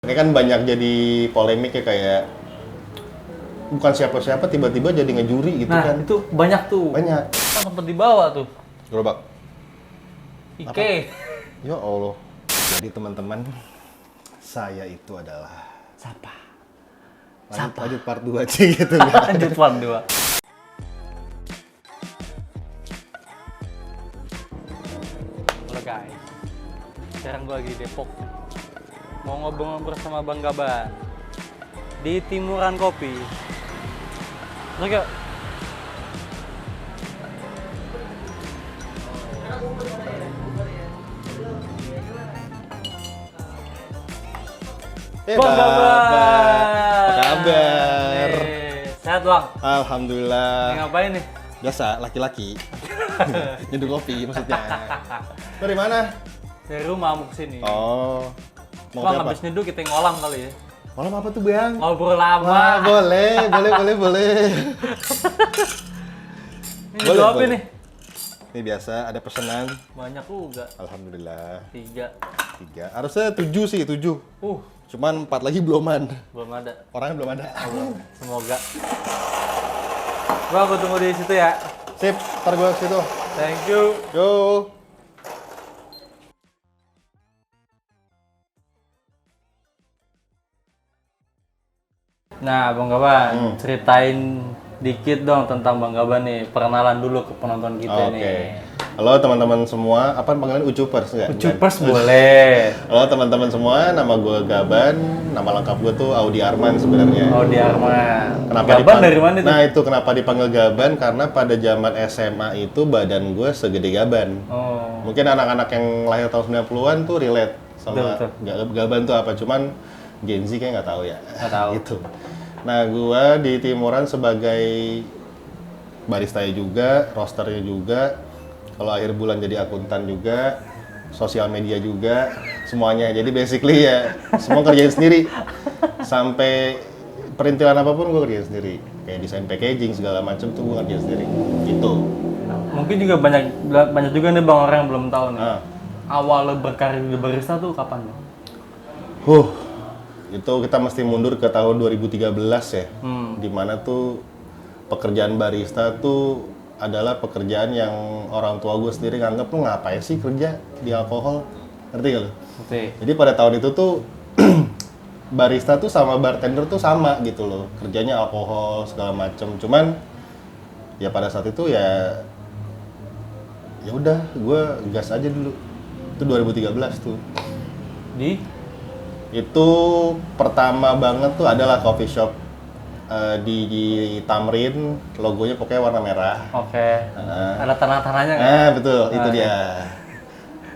Ini kan banyak jadi polemik ya, kayak bukan siapa-siapa tiba-tiba jadi ngejuri gitu Nah, kan. itu banyak tuh. Banyak. Kan sempat dibawa tuh. Gerobak. Ike. Ya Allah. Jadi teman-teman, saya itu adalah Siapa? lanjut part 2 aja gitu kan. Lanjut part 2. Halo guys. Sekarang gue lagi di Depok. Mau ngobrol-ngobrol sama Bang Gaban. Di Timuran Kopi. Oke. Bang Gaban. Apa kabar? Sehat Bang? Alhamdulillah. Ini ngapain nih? Biasa, laki-laki. Nyeduh kopi maksudnya. Dari mana? Dari rumah mau kesini. Oh. Mau Bang, kopi apa? habis nyeduh kita ngolam kali ya. Malam apa tuh, Bang? Ngobrol lama. Wah, boleh. Ini nyeduh apa boleh. nih? Ini biasa, ada pesanan. Banyak juga. Alhamdulillah. 3. 3. Harusnya 7 sih, 7. Uh, Cuman 4 lagi beluman. belum ada. Orangnya belum ada. Semoga. Bang, aku tunggu di situ ya. Sip, ntar gue ke situ. Thank you. Yo. Nah, Bang Gaban, ceritain dikit dong tentang Bang Gaban nih. Perkenalan dulu ke penonton kita Oke. nih. Halo teman-teman semua, apa panggilan Ucupers nggak? Ucupers boleh. Halo teman-teman semua, nama gue Gaban, nama lengkap gue tuh Audi Arman sebenarnya. Oh, di Arman. Kenapa Gaban dipanggil- dari mana tuh? Nah itu kenapa dipanggil Gaban, karena pada zaman SMA itu badan gue segede Gaban. Oh, Mungkin anak-anak yang lahir tahun 90-an tuh relate sama Betul. Gaban tuh apa, cuman Gen Z kayak nggak tahu ya. Nggak tahu. Gitu. Nah gue di Timuran sebagai barista juga, roasternya juga, kalau akhir bulan jadi akuntan juga, sosial media juga, semuanya. Jadi basically ya semua kerjain sendiri. Sampai perintilan apapun gue kerjain sendiri. Kayak desain packaging segala macam tuh gue kerjain sendiri. Gitu. mungkin juga banyak juga nih Bang orang yang belum tahu nih. Ah. Awal lo berkarir di barista tuh kapan Bang? Itu kita mesti mundur ke tahun 2013 ya. Dimana tuh pekerjaan barista tuh adalah pekerjaan yang orang tua gue sendiri nganggap lu ngapain sih kerja di alkohol, ngerti gak lu? Oke. Jadi pada tahun itu tuh barista tuh sama bartender tuh sama gitu loh, kerjanya alkohol segala macem. Cuman ya pada saat itu ya udah gue gas aja dulu. Itu 2013 tuh. Di Itu pertama banget tuh adalah coffee shop di Tamrin, logonya pokoknya warna merah. Oke. Ada tanah-tanahnya nggak? Nah betul, itu dia.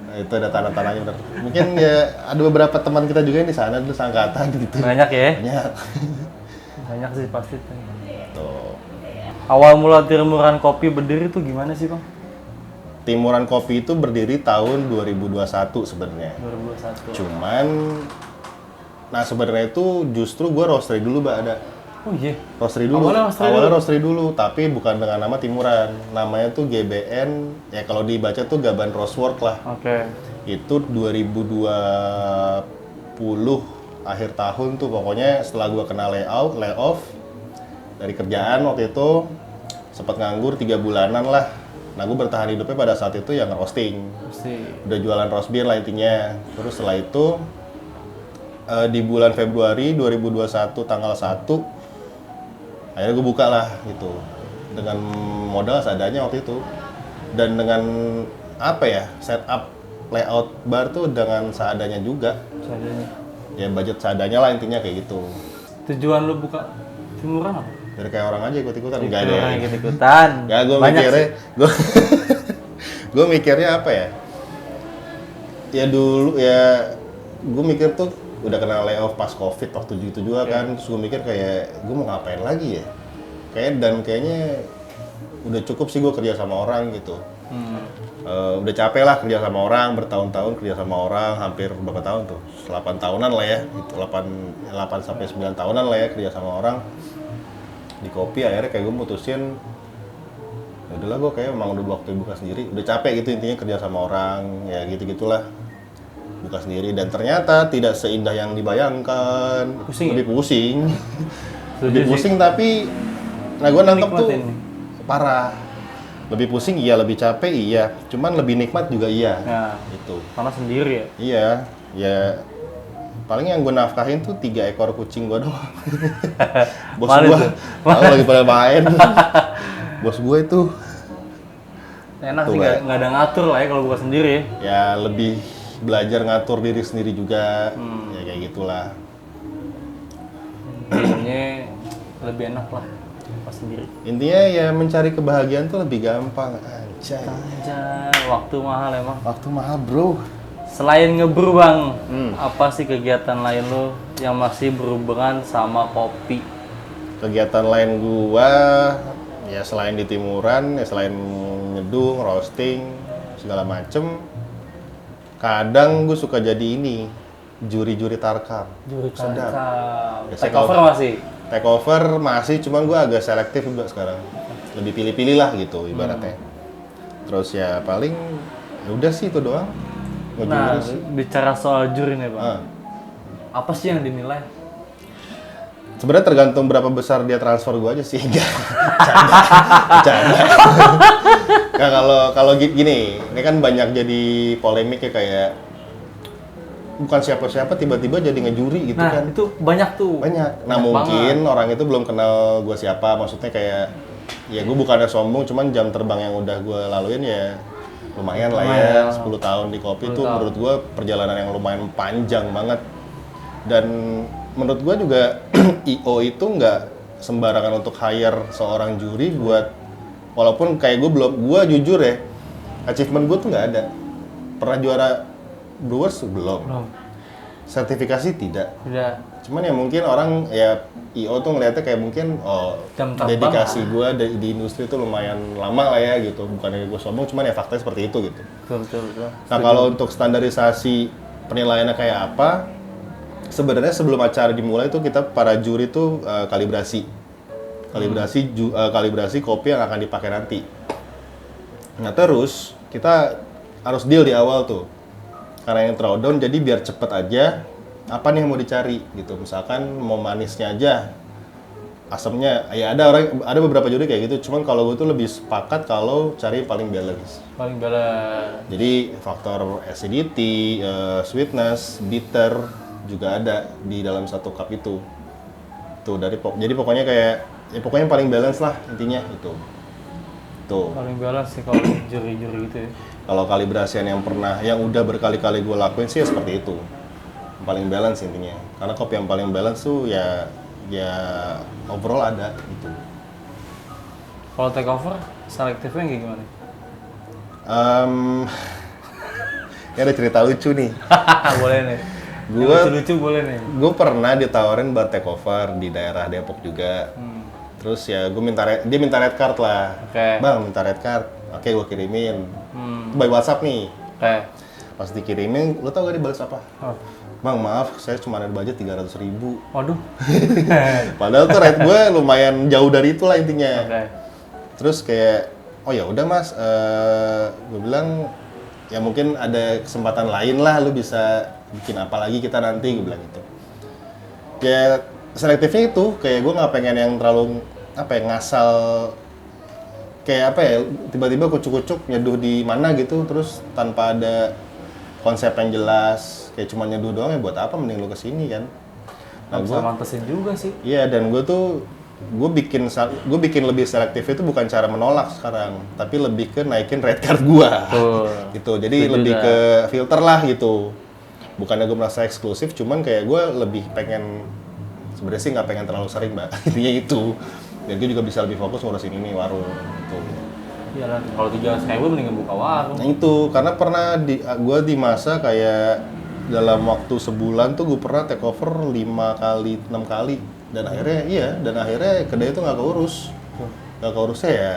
Nah, itu ada tanah-tanahnya bener. Mungkin ya ada beberapa teman kita juga yang di sana dulu seangkatan gitu. Banyak ya? Banyak. Banyak sih pasti. Tuh. Awal mula Timuran Kopi berdiri tuh gimana sih Bang? Timuran Kopi itu berdiri tahun 2021 sebenarnya. 2021. Cuman, nah sebenarnya itu justru gue roastery dulu, Mbak, ada. Oh iya. Roastery dulu. Awalnya roastery dulu, tapi bukan dengan nama Timuran. Namanya tuh GBN, ya kalau dibaca tuh Gaban Roastwork lah. Oke. Itu 2020 akhir tahun tuh pokoknya setelah gua kena layoff dari kerjaan waktu itu, sempat nganggur 3 bulanan lah. Nah, gue bertahan hidupnya pada saat itu yang roasting. Pasti. Udah jualan roast beer lah intinya. Terus setelah itu di bulan Februari 2021 tanggal 1 akhirnya gue buka lah gitu dengan modal seadanya waktu itu, dan dengan apa ya, setup layout bar tuh dengan seadanya juga, Seadanya. ya budget seadanya lah intinya kayak gitu. Tujuan lu buka Timuran apa? Dari kayak orang aja ikut-ikutan, enggak ada. Orang ikut-ikutan. Ya gue Banyak mikirnya, sih. gue mikirnya apa ya? Ya dulu ya gue mikir tuh udah kena layoff pas COVID waktu itu juga kan. Terus gue mikir kayak gue mau ngapain lagi ya? Kayaknya udah cukup sih gue kerja sama orang gitu. Udah capek lah kerja sama orang, bertahun-tahun kerja sama orang, hampir berapa tahun tuh? 8 tahunan lah ya. Itu 8 sampai 9 tahunan lah ya kerja sama orang. Di kopi akhirnya kayak gue mutusin ya udahlah, gue kayak emang udah waktu buka sendiri, udah capek gitu intinya kerja sama orang, ya gitu-gitulah. buka sendiri, dan ternyata tidak seindah yang dibayangkan. Pusing Lebih pusing. Setuju Lebih sih. pusing, tapi nah gue nangkep tuh Nikmatin. parah. Lebih pusing iya, lebih capek iya, cuman lebih nikmat juga iya. Nah, Itu. karena sendiri ya. Iya, ya paling yang gue nafkahin tuh 3 ekor kucing gue doang. Bos Mana gue, tuh? tahu lagi pada main. Bos gue itu Enak Tuh, sih, Mbak. nggak ada ngatur lah ya kalau buka sendiri ya. ya lebih belajar ngatur diri sendiri juga, ya kayak gitulah. Intinya lebih enak lah pas sendiri. Intinya ya mencari kebahagiaan tuh lebih gampang. Anjay. Anjay, waktu mahal emang. Waktu mahal bro. Selain ngebrew bang, apa sih kegiatan lain lo yang masih berhubungan sama kopi? Kegiatan lain gua ya selain di timuran, ya selain nyeduh, roasting, segala macem. Kadang gue suka jadi ini, juri-juri tarkam. Juri Sedap. tarkam. Biasanya Take over kalau- masih? Take over masih, cuman gue agak selektif juga sekarang. Lebih pilih-pilih lah gitu ibaratnya. Terus ya paling ya udah sih itu doang. Ngejuri Nah, sih. bicara soal juri nih bang. Ah. Apa sih yang dinilai? Sebenarnya tergantung berapa besar dia transfer gue aja sih. Enggak. Bercanda. Nah, kalau gini, ini kan banyak jadi polemik ya, kayak bukan siapa-siapa tiba-tiba jadi ngejuri gitu Nah, kan. itu banyak tuh. Banyak. Nah, Banyak mungkin orang itu belum kenal gue siapa. Maksudnya kayak ya gue bukannya sombong, cuman jam terbang yang udah gue laluin ya lumayan lah ya. Lumayan. 10 tahun di kopi 10 itu tahun. menurut gue perjalanan yang lumayan panjang banget. Dan menurut gue juga IO itu nggak sembarangan untuk hire seorang juri buat, walaupun kayak gue jujur ya, achievement gue tuh nggak ada. Pernah juara Brewers belum, Belum. sertifikasi tidak. Udah. Cuman ya mungkin orang ya IO tuh ngeliatnya kayak mungkin Jam terbang dedikasi gue di industri itu lumayan lama lah ya gitu. Bukannya gue sombong, cuman ya faktanya seperti itu gitu. Betul. Nah kalau untuk standarisasi penilaiannya kayak apa, sebenarnya sebelum acara dimulai tuh kita para juri tuh kalibrasi kopi yang akan dipakai nanti. Nah terus kita harus deal di awal tuh, karena yang throwdown jadi biar cepet aja apa nih yang mau dicari gitu. Misalkan mau manisnya aja, asamnya ya ada beberapa juri kayak gitu. Cuman kalau gue tuh lebih sepakat kalau cari yang paling balance. Paling balance. Jadi faktor acidity, sweetness, bitter juga ada di dalam satu cup itu. Tuh jadi pokoknya kayak ya pokoknya yang paling balance lah intinya itu. Tuh. Paling balance sih kalau juri-juri gitu ya. Kalau kalibrasian yang udah berkali-kali gue lakuin sih ya seperti itu. Yang paling balance intinya. Karena kopi yang paling balance tuh ya overall ada gitu. Kalau take over, selektifnya kayak gimana? Ini ada cerita lucu nih. Boleh nih. Yang Gua- lucu-lucu boleh nih. Gue pernah ditawarin buat take over di daerah Depok juga. Terus ya gue dia minta red card lah. Oke. Bang minta red card. Oke gue kirimin. Hmm. By WhatsApp nih. Oke. Pas dikirimin, lo tau gak dibalas apa? Oh. Bang maaf, saya cuma ada budget 300.000. Waduh. Padahal tuh rate gue lumayan jauh dari itu lah intinya. Oke. Terus kayak, oh ya udah mas, gue bilang ya mungkin ada kesempatan lain lah, lu bisa bikin apa lagi kita nanti, gue bilang gitu. Ya selektifnya itu, kayak gue nggak pengen yang terlalu ngasal, kayak tiba-tiba kucuk-kucuk nyeduh di mana gitu, terus tanpa ada konsep yang jelas, kayak cuma nyeduh doang ya buat apa, mending lu kesini kan. Nah, Bisa mantesin juga sih. iya, dan gue bikin lebih selektif itu bukan cara menolak sekarang, tapi lebih ke naikin red card gue. Betul. Gitu. Jadi Setuju lebih dah. ke filter lah gitu. Bukannya gue merasa eksklusif, cuman kayak gue lebih pengen, sebenarnya sih nggak pengen terlalu sering mbak. Intinya itu. Dan gue juga bisa lebih fokus ngurusin ini warung gitu. Iya lah. Kalau 300.000 mendingan buka warung. Nah itu, karena pernah gue di masa kayak dalam waktu sebulan tuh gue pernah take over 5 kali, 6 kali. Dan akhirnya kedai itu nggak keurus. Nggak keurusnya ya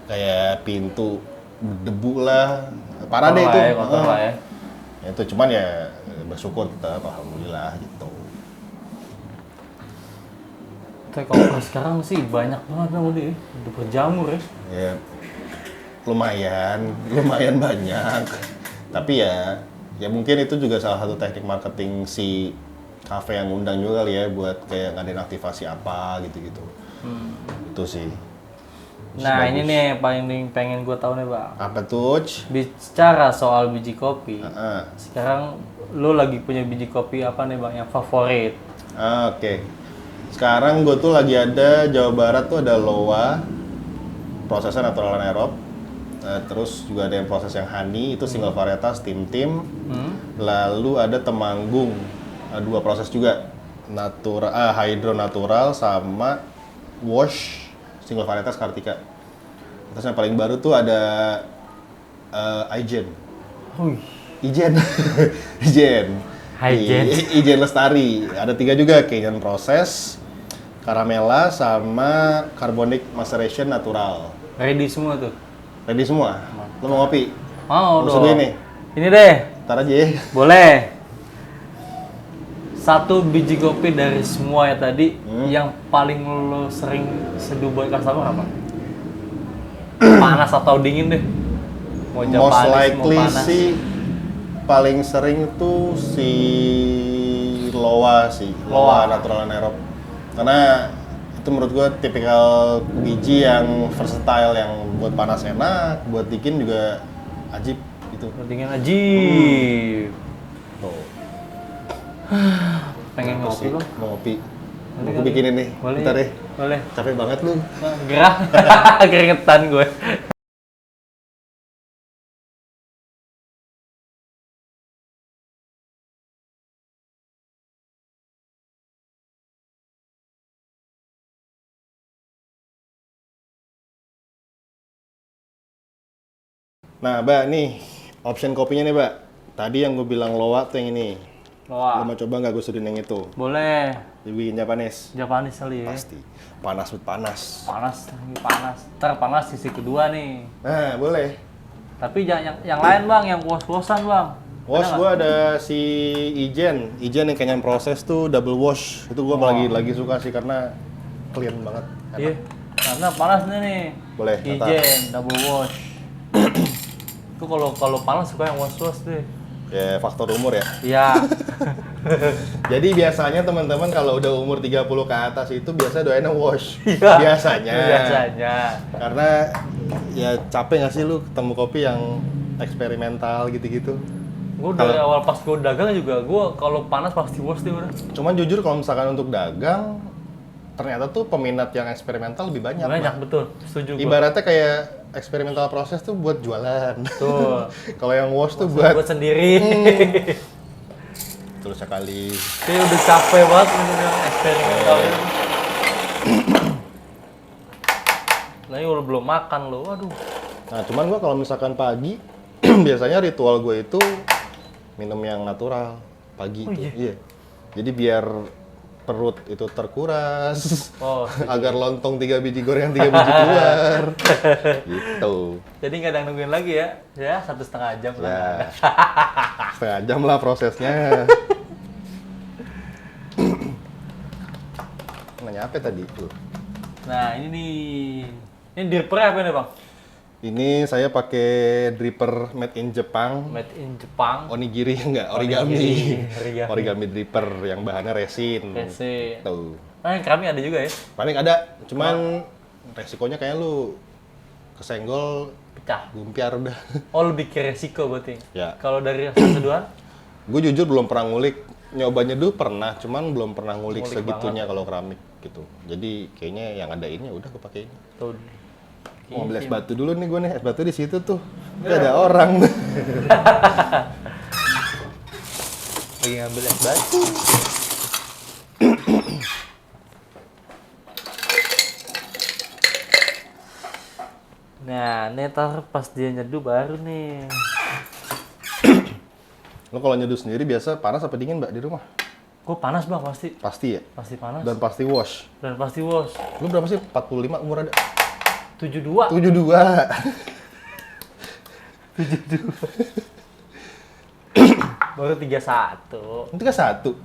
kayak pintu debu lah. Parah deh itu. Kotor lah ya. Itu cuman ya bersyukur tetap, alhamdulillah gitu. Take over sekarang sih banyak banget bang udah ya. Udah berjamur ya. Ya lumayan banyak. Tapi ya Ya mungkin itu juga salah satu teknik marketing si kafe yang ngundang juga kali ya buat kayak ngadain aktivasi apa gitu-gitu. Itu sih. Nah ini nih yang paling pengen gue tahu nih bang. Apa tuh? Bicara soal biji kopi, Heeh. sekarang lo lagi punya biji kopi apa nih bang yang favorit? Oke. Sekarang gue tuh lagi ada Jawa Barat tuh ada Loa, prosesnya natural anaerob. Terus juga ada yang proses yang honey, itu single varietas tim. Lalu ada Temanggung, 2 proses juga. Hydro natural sama wash single varietas Kartika. Terus yang paling baru tuh ada Ijen. Ijen. Ijen. Ijen. Ijen Lestari. Ada 3 juga, Kenyan proses, Caramela sama Carbonic Maceration natural. Ready semua tuh? Ready semua? Lo mau ngopi? Mau dong. Suguhin nih? Ini deh. Ntar aja ya. Boleh. Satu biji kopi dari semua ya tadi, yang paling lo sering seduh buat customer apa? Panas atau dingin deh? Mau Most Japanese, likely mau panas. sih paling sering tuh si Loa sih. Loa natural anaerob. Karena itu menurut gua tipikal biji yang versatile, yang buat panas enak, buat dingin juga ajib gitu. Dingin ajib. Tuh. Pengen ngopi bang? Mau ngopi. Nanti Aku kali. bikinin nih. Boleh. Bentar deh. Boleh. Capek banget lu. Gerah. Keringetan gue. Nah, Mbak, nih option kopinya nih, Mbak. Tadi yang gue bilang Loa tuh yang ini. Lo Wah, mau coba nggak gue suruhin yang itu? boleh. Dibikin Japanese? Japanese kali ya. Pasti. Panas with panas. Panas, lagi panas. Ntar panas sisi kedua nih. Nah, boleh. Tapi jangan yang lain bang, yang kuas-kuasan bang. Wash gue ada si Ijen yang kayaknya proses tuh double wash. Itu gue lagi suka sih karena clean banget. Enak. Iya, karena panas nih. Boleh, ntar. Ijen, double wash. Itu kalau panas suka yang wash-wash deh. Ya faktor umur ya. Iya. Jadi biasanya teman-teman kalau udah umur 30 ke atas itu biasa doainnya wash. Iya. Biasanya. Biasanya. Karena ya capek nggak sih lu ketemu kopi yang eksperimental gitu-gitu. Gue dari awal pas gue dagang juga, gue kalau panas pasti wash deh udah. Cuman jujur kalau misalkan untuk dagang, ternyata tuh peminat yang eksperimental lebih banyak. Banyak, Bang. betul. Setuju gue. Ibaratnya kayak eksperimental proses tuh buat jualan. Betul. Kalau yang wash tuh buat Buat sendiri. terus sekali. Kayak udah capek banget untuk yang eksperimental itu. Lagi udah belum makan lo, waduh. Nah, cuman gua kalau misalkan pagi, biasanya ritual gue itu minum yang natural pagi Oh, itu. iya? Iya. Jadi biar perut itu terkuras, Oh, agar lontong 3 biji goreng 3 biji keluar. Gitu. jadi nggak ada yang nungguin lagi ya? Ya, 1,5 jam lah. Ya. Setengah jam lah prosesnya. Nanya apa tadi tuh? Nah, ini nih. Ini drippernya apa nih, Bang? Ini saya pakai dripper made in Jepang. Made in Jepang. Onigiri enggak, Onigiri. origami. Origami dripper yang bahannya resin. Resin. Tuh. Nah, yang kami ada juga ya? Paling ada, cuman resikonya kayak lu kesenggol Pecah. gumpiar udah. Oh, lebih ke resiko berarti? Ya. Kalau dari hasil seduhan? Gue jujur belum pernah ngulik, nyoba nyeduh pernah, cuman belum pernah ngulik Ngulik segitunya kalau keramik gitu. Jadi kayaknya yang ada ini udah gue pakai ini. Tuh. Mau ambil es batu dulu nih gue nih, es batu di situ tuh. Tapi ada orang. Lagi ngambil es batu. Nah, ntar pas dia nyeduh baru nih. Lo kalau nyeduh sendiri biasa panas apa dingin mbak di rumah? Gue panas bang pasti. Pasti ya? Pasti panas. Dan pasti wash. Dan pasti wash. Lu berapa sih? 45 umur ada? 72. 72. Baru 31. Itu kan satu.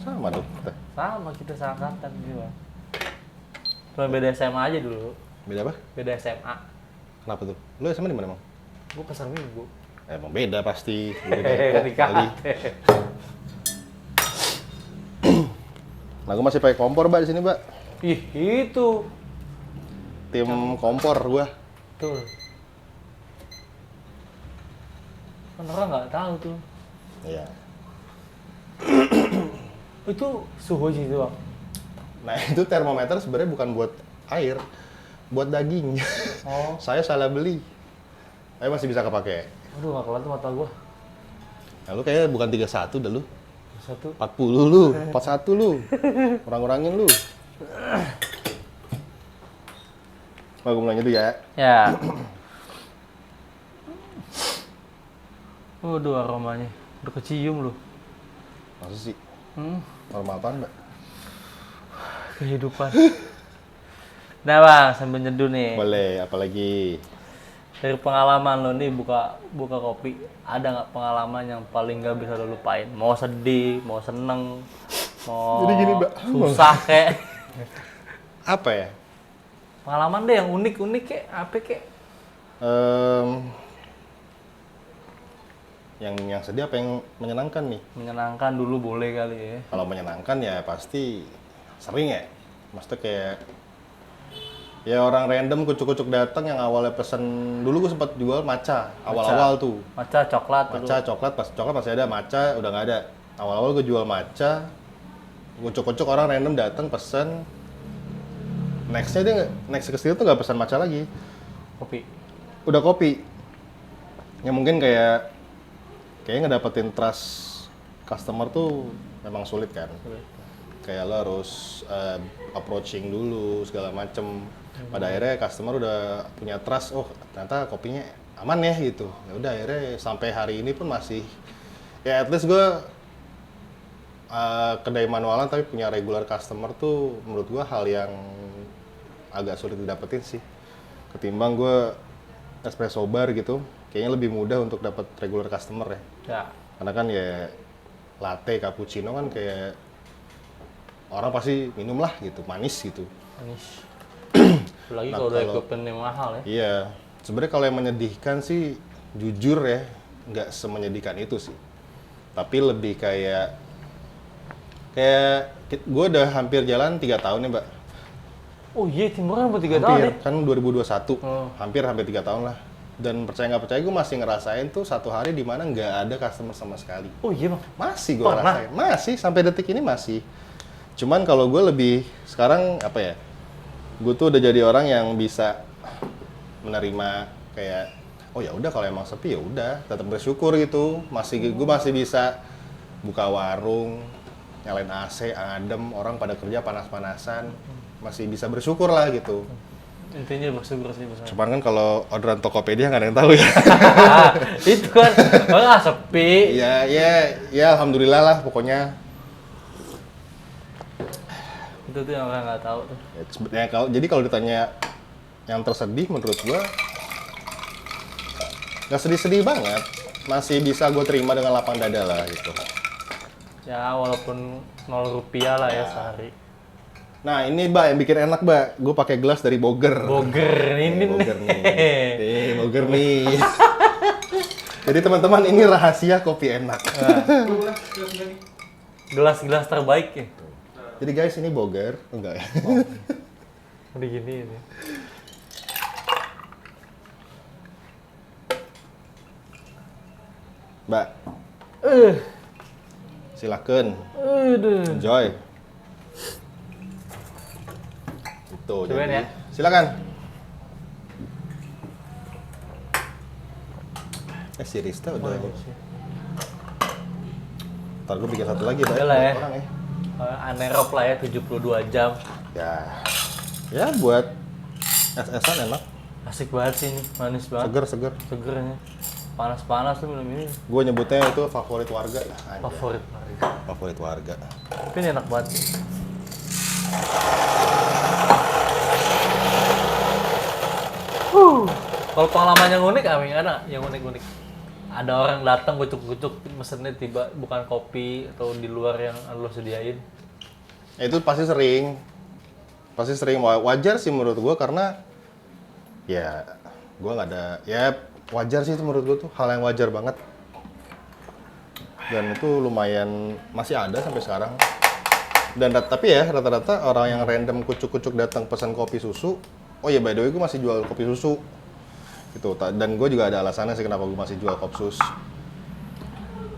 Sama dong kita. Sama kita seangkatan gitu bang. Cuma beda SMA aja dulu. Beda apa? Beda SMA. Kenapa tuh? Lu SMA di mana emang? Gue pasar minggu. Emang beda pasti. Ketika Nah, gue masih pakai kompor, Mbak, di sini, Mbak. ih itu Tim kompor gua. tuh kan orang nggak tahu tuh Iya. itu suhu sih itu Bang. Nah, itu termometer sebenarnya bukan buat air, buat daging. Oh Saya salah beli. Tapi masih bisa kepake. aduh nggak keluar tuh mata gua Nah, lu kayaknya bukan 31 dah lu. satu 40 lu, 41 lu. Kurang-kurangin lu. Mau gue mulai dulu ya. ya waduh aromanya udah kecium lu Masa sih? hmm, Normal apaan, Mbak? kehidupan nah Bang sambil nyeduh nih Boleh, apalagi? dari pengalaman lo nih buka kopi ada nggak pengalaman yang paling nggak bisa lo lupain mau sedih mau seneng mau Jadi gini, Mbak. susah kek Apa ya? pengalaman deh yang unik kek apa kek Yang sedih apa yang menyenangkan nih? menyenangkan dulu boleh kali ya Kalau menyenangkan ya pasti sering ya. Maksudnya kayak ya orang random kucuk-kucuk datang yang awalnya pesen dulu gue sempat jual matcha awal-awal tuh. matcha coklat dulu. Matcha coklat pas coklat masih ada, matcha udah nggak ada. Awal-awal gue jual matcha, kucuk-kucuk orang random datang pesen. Nextnya dia next ke situ tuh nggak pesan matcha lagi, kopi udah kopi. Ya mungkin kayaknya ngedapetin trust customer tuh memang sulit kan. Kayak lo harus approaching dulu segala macem. Pada akhirnya customer udah punya trust, oh ternyata kopinya aman ya gitu. Ya udah akhirnya sampai hari ini pun masih ya at least gue kedai manualan tapi punya regular customer tuh menurut gue hal yang agak sulit didapetin sih. Ketimbang gue espresso bar gitu, kayaknya lebih mudah untuk dapat regular customer ya. ya Karena kan ya latte, cappuccino kan kayak orang pasti minum lah gitu, manis gitu. manis lagi Nah, kalau udah kalau- equipment yang mahal ya Iya, sebenarnya kalau yang menyedihkan sih jujur ya nggak semenyedihkan itu sih. Tapi lebih kayak gue udah hampir jalan 3 tahun ya, Mbak. oh iya timurnya udah 3 tahun Hampir, ya kan 2021. Oh. Hampir 3 tahun lah. Dan percaya nggak percaya gue masih ngerasain tuh satu hari di mana nggak ada customer sama sekali. oh iya Bang Masih gue Pernah? rasain, masih sampai detik ini masih. Cuman kalau gue lebih sekarang apa ya? Gue tuh udah jadi orang yang bisa menerima kayak oh ya udah kalau emang sepi ya udah tetap bersyukur gitu. Gue masih bisa buka warung, nyalain AC, adem, orang pada kerja panas-panasan, masih bisa bersyukur lah gitu. intinya bersyukur sih bersama Cuman kan kalau orderan Tokopedia nggak ada yang tahu ya. itu kan sepi ya alhamdulillah lah pokoknya. itu tuh yang orang nggak tahu tuh Ya, jadi kalau ditanya yang tersedih menurut gua nggak sedih-sedih banget, masih bisa gue terima dengan lapang dada lah gitu. ya walaupun 0 rupiah lah ya sehari Nah ini Mbak yang bikin enak Mbak, gue pakai gelas dari Boger. boger ini Boger nih, nih Boger nih. Jadi teman-teman ini rahasia kopi enak. gelas-gelas terbaik ya Jadi guys ini Boger, enggak ya? udah gini ini Mbak, silakan, aduh enjoy. Itu. Cobain jadi, ya. Silakan. Si Rista udah. Ntar gue bikin satu lagi, Mbak. Udah lah ya. Buat orang ya. Anerop lah ya 72 jam Ya buat es-esan enak, asik banget sih ini manis banget seger. segernya panas-panas tuh minum ini Gue nyebutnya itu favorit warga. Anjay. favorit Favorit warga. tapi ini enak banget sih. Kalau pengalaman yang unik, Aming ada yang unik-unik. Ada orang datang gucuk-gucuk, mesennya tiba bukan kopi atau di luar yang lo sediain. Ya, itu pasti sering. Wajar sih menurut gue karena ya gue nggak ada ya wajar sih itu menurut gue tuh, hal yang wajar banget. Dan itu lumayan masih ada sampai sekarang. Dan tapi ya rata-rata orang yang random kucuk-kucuk datang pesan kopi susu. Oh ya by the way gue masih jual kopi susu. Gitu. Dan gue juga ada alasannya sih kenapa gue masih jual kopsus.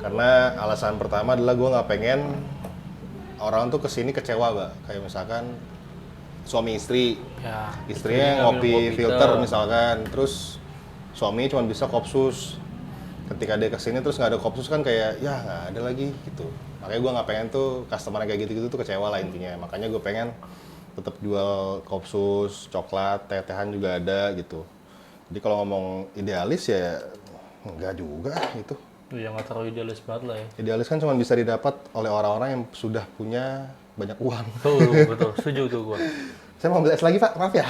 Karena alasan pertama adalah gue nggak pengen orang tuh kesini kecewa, Mbak. Kayak misalkan suami istri, Ya, istrinya ngopi filter misalkan, terus suami cuma bisa kopsus. Ketika dia kesini terus nggak ada kopsus kan kayak ya nggak ada lagi gitu. Makanya gue nggak pengen tuh customer kayak gitu-gitu tuh kecewa lah intinya. Makanya gue pengen tetap jual kopsus, coklat, teh-tehan juga ada gitu. Jadi kalau ngomong idealis ya enggak juga gitu. Ya nggak terlalu idealis banget lah ya. Idealis kan cuma bisa didapat oleh orang-orang yang sudah punya banyak uang. Betul, setuju tuh gua. Saya mau beli es lagi, Pak. Maaf ya.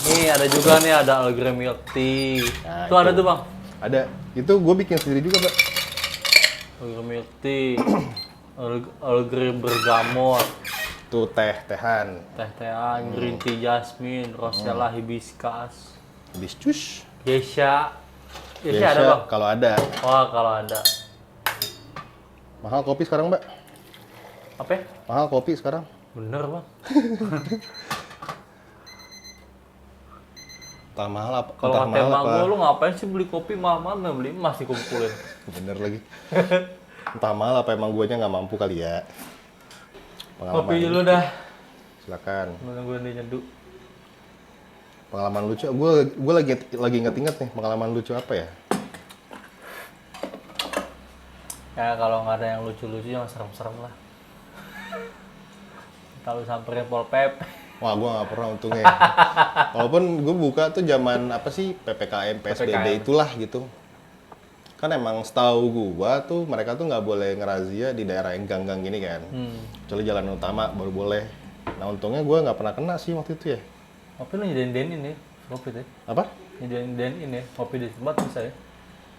Nih ada juga nih, ada Earl Grey milk tea. Nah, Tuh ada itu. tuh bang. Ada. Itu gue bikin sendiri juga, Pak. Earl Grey milk tea. Earl Grey bergamot. Tuh teh-tehan. Teh-tehan, green tea jasmine, rosella hibiscus. Hibiscus. Geisha. Geisha ada bang? Kalau ada. Wah kalau ada. Mahal kopi sekarang, Mbak. Apa ya? Mahal kopi sekarang. Bener bang. Entah mahal apa. Kalau entah kata mahal emak apa. gue, lu ngapain sih beli kopi mahal-mahal, nggak beli emas dikumpulin. Bener lagi. Entah mahal apa emang guanya nggak mampu kali ya. Kopi dulu dah. Silakan. Nungguin dia nyeduh. Pengalaman lucu. Gue lagi inget-inget nih pengalaman lucu apa ya? Ya kalau nggak ada yang lucu-lucu jangan serem-serem lah. Tahu samperin Pol PP. Wah, gue nggak pernah untungnya. Walaupun gue buka tuh zaman apa sih PPKM, PSBB itulah gitu. Kan emang setahu gue tuh mereka tuh nggak boleh ngerazia di daerah yang gang-gang gini kan. Kecuali jalan utama baru boleh. Nah untungnya gue nggak pernah kena sih waktu itu ya. Kopi lu nyediain ya, kopi tuh. Apa? Nyediain ya, kopi di tempat bisa ya.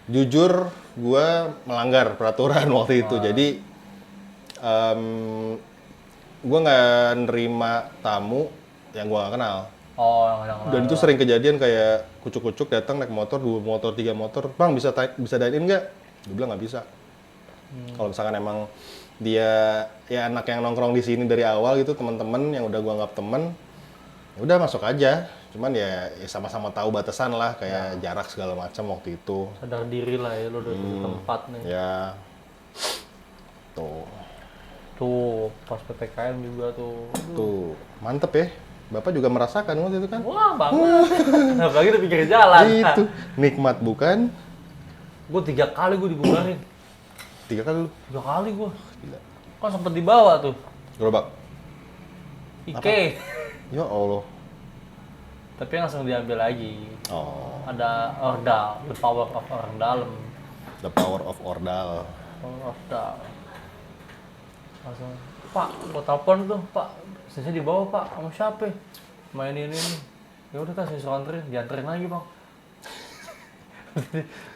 Jujur gue melanggar peraturan waktu itu. Jadi gue nggak nerima tamu yang gue nggak kenal. Oh, yang Dan itu sering kejadian kayak kucuk-kucuk datang naik motor, 2 motor, 3 motor. Bang, bisa dine-in nggak? Gue bilang nggak bisa. Kalau misalkan emang dia ya anak yang nongkrong di sini dari awal gitu, teman-teman yang udah gue anggap temen, ya udah masuk aja. Cuman ya sama-sama tahu batasan lah, kayak jarak segala macam waktu itu. sadar diri lah ya, lu udah di tempat nih. Ya, tuh. Tuh, pas PPKM juga tuh. Tuh, mantep ya. Bapak juga merasakan waktu itu kan? Wah, banget. Apalagi di pinggir jalan. Itu, nikmat bukan? Gue 3 kali gue dibubarin. 3 kali lu. 3 kali gue. Gila. Kan sempet dibawa tuh. Gerobak. Ike. Ya Allah. Tapi langsung diambil lagi. Oh, Ada Ordal, The Power of Ordal. the power of Ordal. Ordal. Langsung, Pak, gua telepon tuh, Pak. Saya dibawa, Pak. Sama siapa? Main ini. Ya udah, saya suruh anterin, dianterin lagi, Bang.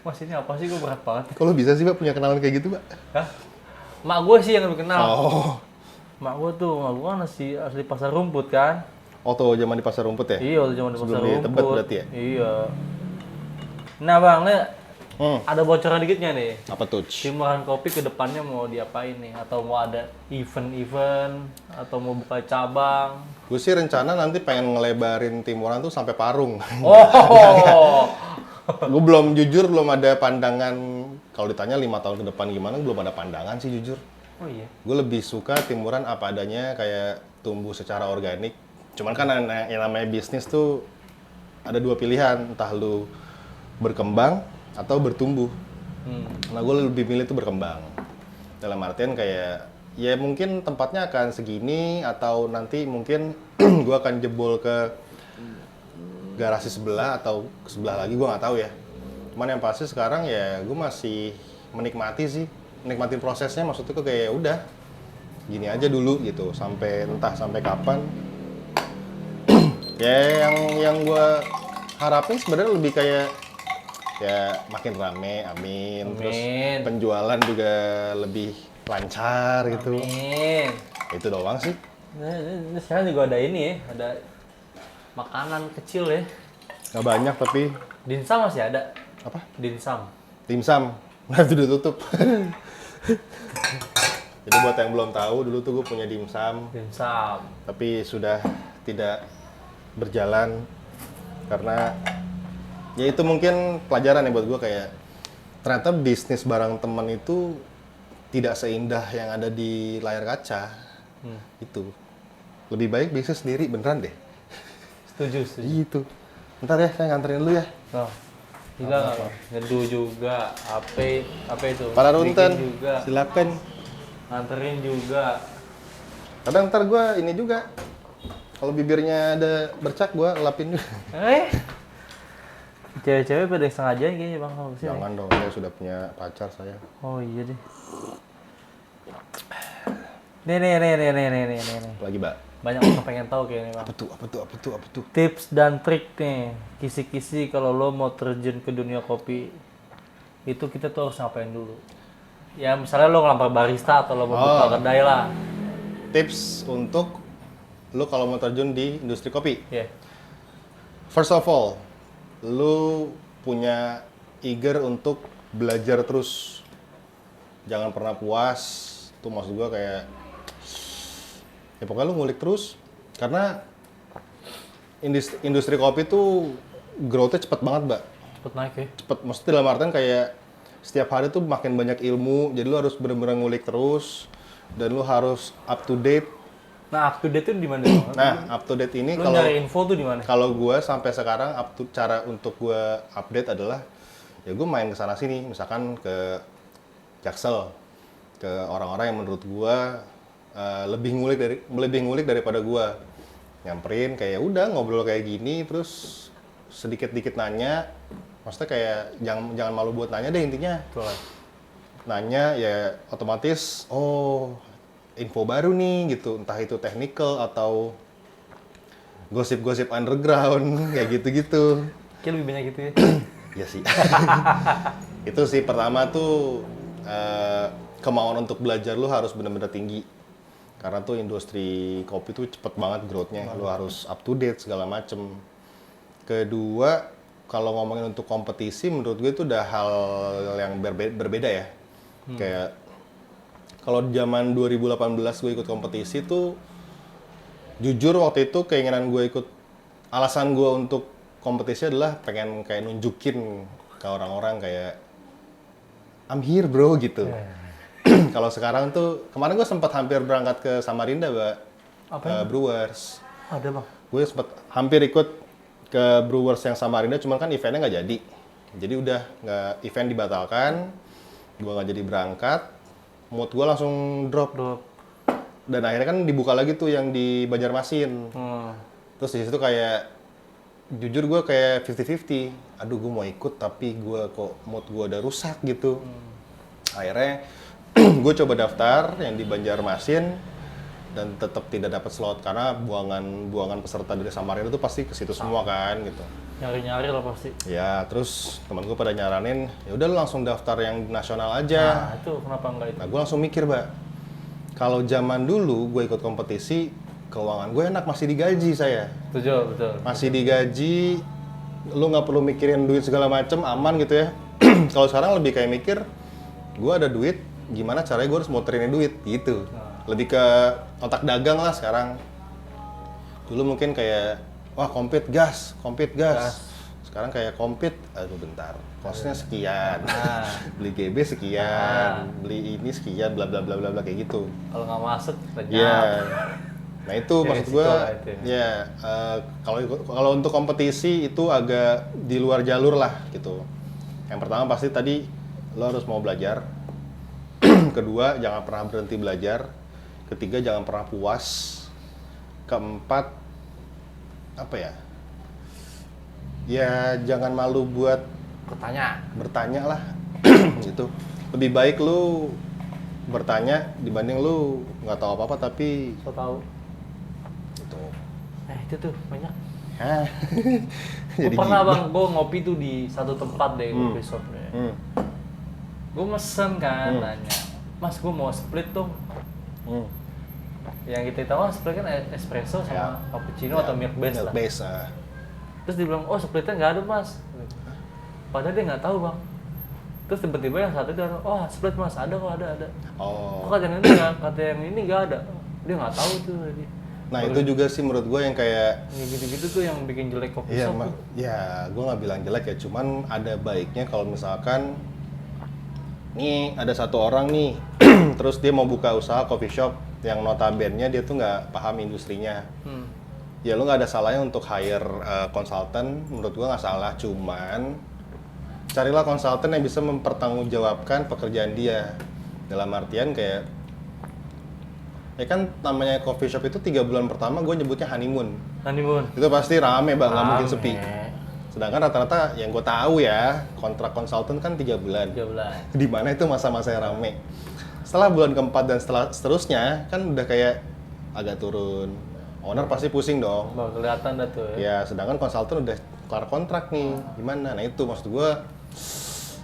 Mas ini apa sih, gue berat banget. Kalau bisa sih, Mbak, punya kenalan kayak gitu, Mbak? Hah? Mak gue sih yang lebih kenal. Oh. Mak gue kan asli pasar rumput kan. Oh, tuh zaman di pasar rumput ya? Iya, waktu zaman di pasar Sebelum di rumput. Tebet berarti ya? Iya. Nah, Bang, ada bocoran dikit nggak nih? Apa tuh? Timuran Kopi ke depannya mau diapain nih? Atau mau ada event-event? Atau mau buka cabang? Gue sih rencana nanti pengen ngelebarin Timuran tuh sampai Parung. Oh! Gue belum ada pandangan, kalau ditanya 5 tahun ke depan gimana, belum ada pandangan sih jujur. Oh iya? Gue lebih suka Timuran apa adanya, kayak tumbuh secara organik. Cuman kan yang namanya bisnis tuh ada 2 pilihan, entah lu berkembang atau bertumbuh. Nah gue lebih milih tuh berkembang. Dalam artian kayak, ya mungkin tempatnya akan segini, atau nanti mungkin gue akan jebol ke garasi sebelah atau ke sebelah lagi, gue nggak tahu ya. Cuman yang pasti sekarang ya gue masih menikmatin prosesnya, maksudnya tuh kayak udah gini aja dulu gitu, sampai kapan. Ya yang gue harapin sebenarnya lebih kayak ya makin rame, amin. Terus penjualan juga lebih lancar gitu. Amin. Itu doang sih. Nah, sekarang juga ada ini ya, ada makanan kecil ya. Nggak banyak tapi Dimsum masih ada. apa? Dimsum. Dimsum. Nah, itu udah tutup. Jadi buat yang belum tahu, dulu tuh gue punya dimsum, Dimsum. tapi sudah tidak berjalan karena ya itu mungkin pelajaran ya buat gue, kayak ternyata bisnis bareng temen itu tidak seindah yang ada di layar kaca. Itu lebih baik bisnis sendiri beneran deh. Setuju, setuju. Gitu. Ntar ya, saya nganterin dulu ya. Oh. Gila nggak? Ngedu juga, apa itu? Para runten, Bikin juga, silakan. nganterin juga. Kadang ntar gue ini juga, kalau bibirnya ada bercak gue lapin juga. Cewek-cewek pada yang sengaja kayaknya bang kalau kesini. Jangan dong, saya sudah punya pacar saya. Oh iya deh. Nih. Lagi, Mbak. Banyak orang pengen tahu kayaknya bang. Apa tuh? Tips dan trik nih, kisi-kisi kalau lo mau terjun ke dunia kopi, itu kita tuh harus ngapain dulu? Ya misalnya lo ngelamar barista atau lo mau buka kedai lah. Tips untuk lu kalau mau terjun di industri kopi. Ya. First of all, lu punya eager untuk belajar terus. Jangan pernah puas. Tuh maksud gua kayak ya pokoknya lu ngulik terus, karena industri kopi tuh growth-nya cepet banget, Mbak. Cepet naik ya. Cepet, maksudnya dalam artian kayak setiap hari tuh makin banyak ilmu, jadi lu harus bener-bener ngulik terus dan lu harus up to date. Nah, up to date itu di mana? Bang? Nah, up to date ini Lo kalau nyari info tuh di mana? kalau gua sampai sekarang cara untuk gua update adalah ya gua main ke sana sini, misalkan ke Jaksel, ke orang-orang yang menurut gua lebih ngulik daripada gua. Nyamperin kayak udah ngobrol kayak gini, terus sedikit-dikit nanya. Maksudnya kayak jangan malu buat nanya deh intinya. Betul. Nanya ya otomatis info baru nih gitu, entah itu technical atau gosip-gosip underground kayak gitu-gitu. Kayak lebih banyak gitu ya. Iya sih. Itu sih pertama tuh kemauan untuk belajar lu harus benar-benar tinggi. Karena tuh industri kopi tuh cepet banget growth-nya. Lu harus up to date segala macem. Kedua, kalau ngomongin untuk kompetisi, menurut gue itu udah hal yang berbeda ya. Kayak kalau zaman 2018 gue ikut kompetisi tuh, jujur waktu itu keinginan gue alasan gue untuk kompetisi adalah pengen kayak nunjukin ke orang-orang kayak I'm here bro gitu. Kalau sekarang tuh, kemarin gue sempat hampir berangkat ke Samarinda, Mbak. Brewers. Ada bang. Gue sempat hampir ikut ke Brewers yang Samarinda, cuman kan eventnya nggak jadi. Jadi udah nggak, event dibatalkan, gue nggak jadi berangkat, mood gue langsung drop. Dan akhirnya kan dibuka lagi tuh yang di Banjarmasin. Terus di situ kayak, jujur gue kayak 50-50. Aduh gue mau ikut tapi gue kok mood gue udah rusak gitu. Akhirnya gue coba daftar yang di Banjarmasin dan tetap tidak dapat slot karena buangan peserta dari Samarinda itu pasti ke situ semua kan gitu. Nyari-nyari lah pasti. Ya, terus teman gue pada nyaranin, ya udah lu langsung daftar yang nasional aja. Nah, itu kenapa enggak itu? Nah, gue langsung mikir, Mbak. Kalau zaman dulu gue ikut kompetisi, keuangan gue enak, masih digaji saya. Betul. Masih digaji, lu nggak perlu mikirin duit segala macem, aman gitu ya. Kalau sekarang lebih kayak mikir, gue ada duit, gimana caranya gue harus muterin duit gitu. Lebih ke otak dagang lah sekarang. Dulu mungkin kayak wah compete gas. Sekarang kayak compete, aduh bentar, costnya sekian, beli GB sekian, beli ini sekian, bla bla bla bla bla kayak gitu. Kalau nggak masuk, lenyap. Iya. Nah itu Ya, maksud gue, resiko ya kalau untuk kompetisi itu agak di luar jalur lah gitu. Yang pertama pasti tadi lo harus mau belajar. Kedua, jangan pernah berhenti belajar. Ketiga, jangan pernah puas. Keempat, apa ya? Ya jangan malu buat bertanya lah. Gitu. Lebih baik lu bertanya dibanding lu nggak tahu apa-apa tapi So tahu. gitu. Itu tuh banyak. Hah. Gue pernah bang, gue ngopi tuh di satu tempat deh, coffee shop deh. Gue mesen kan, nanya, Mas gue mau split dong. Yang kita tahu split kan espresso sama cappuccino atau milk base lah. Terus dia bilang, oh splitnya nggak ada mas. Padahal dia nggak tahu bang. Terus tiba-tiba yang satu dia, oh split mas, ada kok, ada. Oh. Kok kata yang ini nggak, kata yang ini nggak ada. Dia nggak tahu tuh tadi. Nah itu juga sih menurut gue yang kayak Ya gitu-gitu tuh yang bikin jelek kopi iya, shop tuh. ya gue nggak bilang jelek ya, cuman ada baiknya kalau misalkan nih ada satu orang nih, terus dia mau buka usaha coffee shop yang notabene dia tuh nggak paham industrinya. Ya lu nggak ada salahnya untuk hire konsultan, menurut gue nggak salah, cuman carilah konsultan yang bisa mempertanggungjawabkan pekerjaan dia. Dalam artian kayak ya kan namanya coffee shop itu 3 bulan pertama gue nyebutnya honeymoon. Honeymoon. Itu pasti rame bang, nggak mungkin Rame. sepi. Sedangkan rata-rata yang gue tahu ya, kontrak konsultan kan 3 bulan. 13. Di mana itu masa-masa yang rame. Setelah bulan keempat dan seterusnya kan udah kayak agak turun. Owner pasti pusing dong. Baru kelihatan dah tuh ya. Ya, sedangkan konsultan udah kelar kontrak nih. Gimana? Nah itu maksud gue,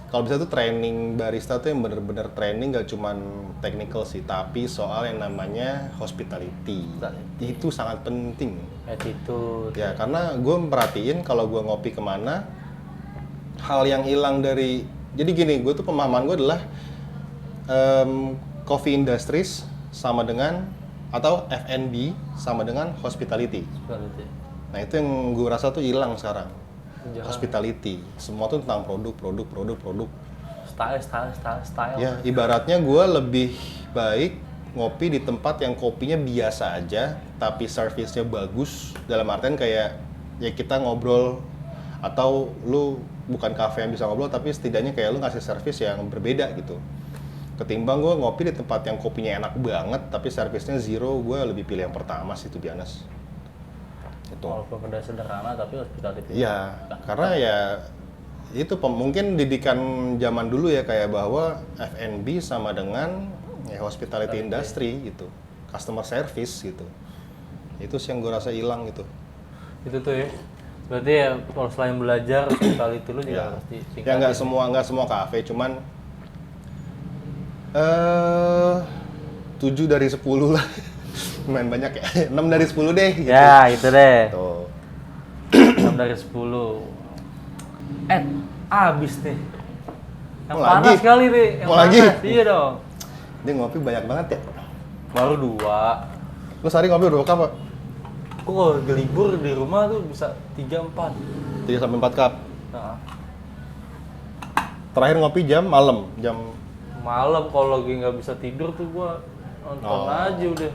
kalau bisa tuh training barista tuh yang bener-bener training gak cuman technical sih, tapi soal yang namanya hospitality. Itu sangat penting. Attitude. Ya, karena gue merhatiin kalau gue ngopi kemana, hal yang hilang dari... Jadi gini, gue tuh pemahaman gue adalah coffee industries sama dengan, atau F&B sama dengan hospitality. Hospitality. Nah itu yang gue rasa tuh hilang sekarang. Jarang. Hospitality, semua tuh tentang produk. Style. Ya, ibaratnya gue lebih baik ngopi di tempat yang kopinya biasa aja, tapi servisnya bagus. Dalam artian kayak ya kita ngobrol, atau lu bukan kafe yang bisa ngobrol, tapi setidaknya kayak lu ngasih servis yang berbeda gitu. Ketimbang gue ngopi di tempat yang kopinya enak banget, tapi servisnya zero, gue lebih pilih yang pertama sih, to be honest. Itu. Walaupun beda sederhana tapi hospitality. Iya, karena ya itu mungkin didikan zaman dulu ya, kayak bahwa F&B sama dengan ya hospitality industry gitu, customer service gitu. Itu sih yang gue rasa hilang gitu. Itu tuh ya. Berarti ya kalau selain belajar hospitality lu juga Ya, harus ditingkatin. ya nggak semua kafe, cuman 7 dari 10 lah. Lumayan banyak ya, 6 dari 10 deh gitu. Ya, itu deh. Tuh. 6 dari 10. Abis nih. Yang Mau panas lagi? kali nih. Yang Mau lagi? panas. Iya dong. Dia ngopi banyak banget ya. Baru 2. Lu sehari ngopi berapa cup, Pak? Kok kalau libur di rumah tuh bisa 3-4. 3 sampai 4 cup. Nah, Terakhir ngopi jam malam, jam malam kalau lagi nggak bisa tidur tuh gua nonton Oh. aja udah.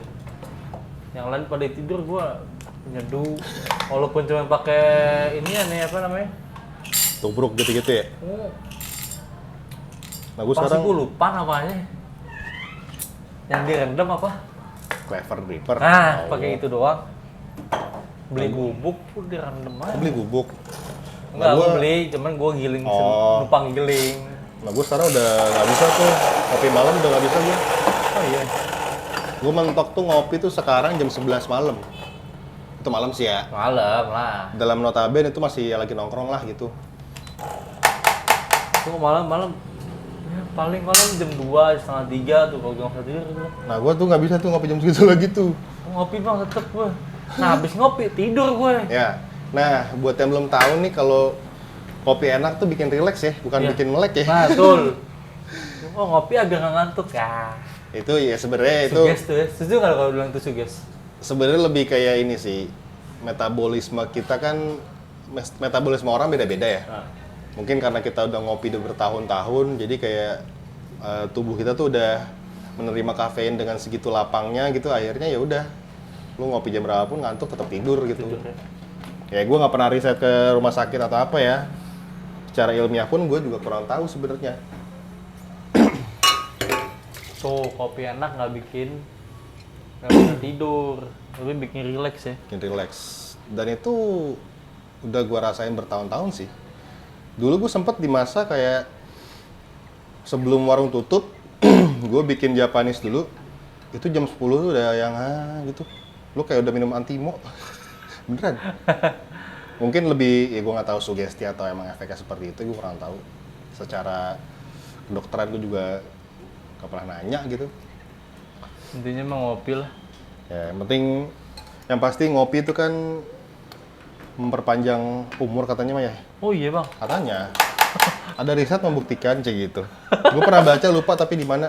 Yang lain pada tidur gua nyeduh. Walaupun cuma pakai ini ya nih apa namanya? tubruk gitu-gitu ya. Oh, Nah, gue pasti sekarang gua lupa namanya. Yang direndam apa? Clever Dripper. Nah, Oh. pakai itu doang. Beli bubuk udah direndam aja. Beli bubuk. Enggak, Nah, gua gua- beli, cuman gua giling, Oh. numpang giling. Nah, gue sekarang udah nggak bisa tuh. Kopi malam udah nggak bisa gue. Oh iya. Gue mentok tuh ngopi tuh sekarang jam 11 malam. Itu malam sih ya. Malam lah. Dalam notabene itu masih lagi nongkrong lah gitu. Gua malam-malam ya, paling malam jam 2, setengah 3 tuh kalau gua nggak bisa tidur gua. Nah, gue tuh nggak bisa tuh ngopi jam segitu lagi tuh. Ngopi bang tetep gue. Nah habis ngopi tidur gue. Ya. Nah, buat yang belum tahu nih, kalau kopi enak tuh bikin rileks ya, bukan Iya. bikin melek ya. Nah betul. Oh ngopi agak nggak ngantuk ya. Itu ya sebenarnya itu Suges tuh ya. Setuju nggak kalau bilang itu suges? sebenarnya lebih kayak ini sih. Metabolisme kita kan, metabolisme orang beda-beda ya. Nah, Mungkin karena kita udah ngopi udah bertahun-tahun, jadi kayak tubuh kita tuh udah menerima kafein dengan segitu lapangnya gitu, akhirnya ya udah, lu ngopi jam berapapun ngantuk tetap tidur gitu. tidur ya. Ya gue nggak pernah riset ke rumah sakit atau apa ya. Secara ilmiah pun gue juga kurang tahu sebenarnya. Tuh kopi enak nggak bisa tidur, tapi bikin rileks ya. Bikin relax. Dan itu udah gue rasain bertahun-tahun sih. Dulu gue sempet di masa kayak sebelum warung tutup, gue bikin Japanese dulu. Itu jam 10 tuh udah yang gitu. Lu kayak udah minum antimo. Beneran. Mungkin lebih, ya gue nggak tahu sugesti atau emang efeknya seperti itu, gue kurang tahu. Secara kedokteran gue juga gak pernah nanya gitu. Intinya mah ngopi lah. Ya, yang penting, yang pasti ngopi itu kan memperpanjang umur katanya mah ya. Oh iya bang. Katanya. Ada riset membuktikan kayak gitu. Gue pernah baca lupa tapi di mana.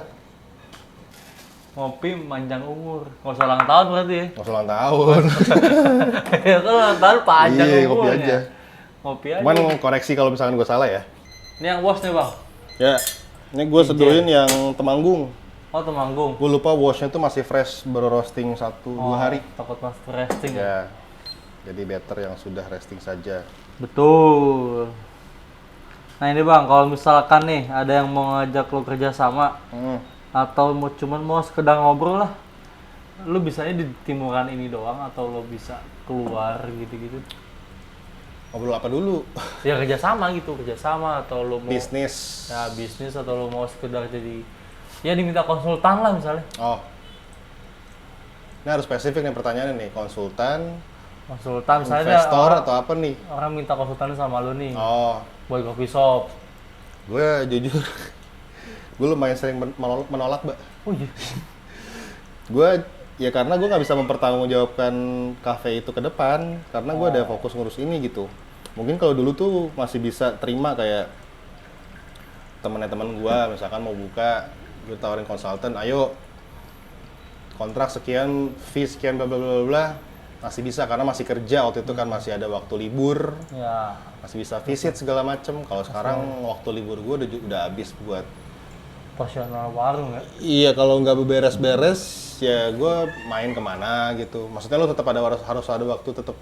Ngopi manjang umur. Nggak usah ulang tahun berarti ya. Nggak usah ulang tahun. Ya kan ulang tahun panjang Iya, kopi umurnya. aja. Ngopi aja. Cuman koreksi kalau misalkan gue salah ya. Ini yang wash nih bang. Ya, ini gue seduhin yang Temanggung. Oh Temanggung. Gue lupa washnya tuh masih fresh, baru roasting 1-2 hari. Takut mas resting. Ya, jadi better yang sudah resting saja. Betul. Nah ini bang, kalau misalkan nih ada yang mau ngajak lo kerja sama atau cuman mau sekedar ngobrol lah, lo bisanya di timuran ini doang atau lo bisa keluar gitu-gitu? Ngobrol apa dulu? Ya kerjasama gitu, kerjasama atau lo mau Bisnis. ya bisnis atau lo mau sekedar jadi ya diminta konsultan lah misalnya. Oh, ini harus spesifik nih pertanyaannya nih. Konsultan, Konsultan misalnya investor atau apa nih? orang minta konsultan sama lo nih, Oh, buat coffee shop. gue jujur, gue lumayan sering menolak, Mbak. Oh iya. Gue ya karena gue nggak bisa mempertanggungjawabkan kafe itu ke depan karena gue ada fokus ngurus ini gitu. Mungkin kalau dulu tuh masih bisa terima kayak teman gue misalkan mau buka, gue tawarin konsultan, ayo kontrak sekian, fee sekian, bla bla bla bla, masih bisa karena masih kerja waktu itu kan masih ada waktu libur, Ya. masih bisa visit segala macem. Kalau sekarang waktu libur gue udah habis buat Operasional warung ya. iya, kalau nggak beberes-beres ya gue main kemana gitu. Maksudnya lo tetap ada harus ada waktu, tetap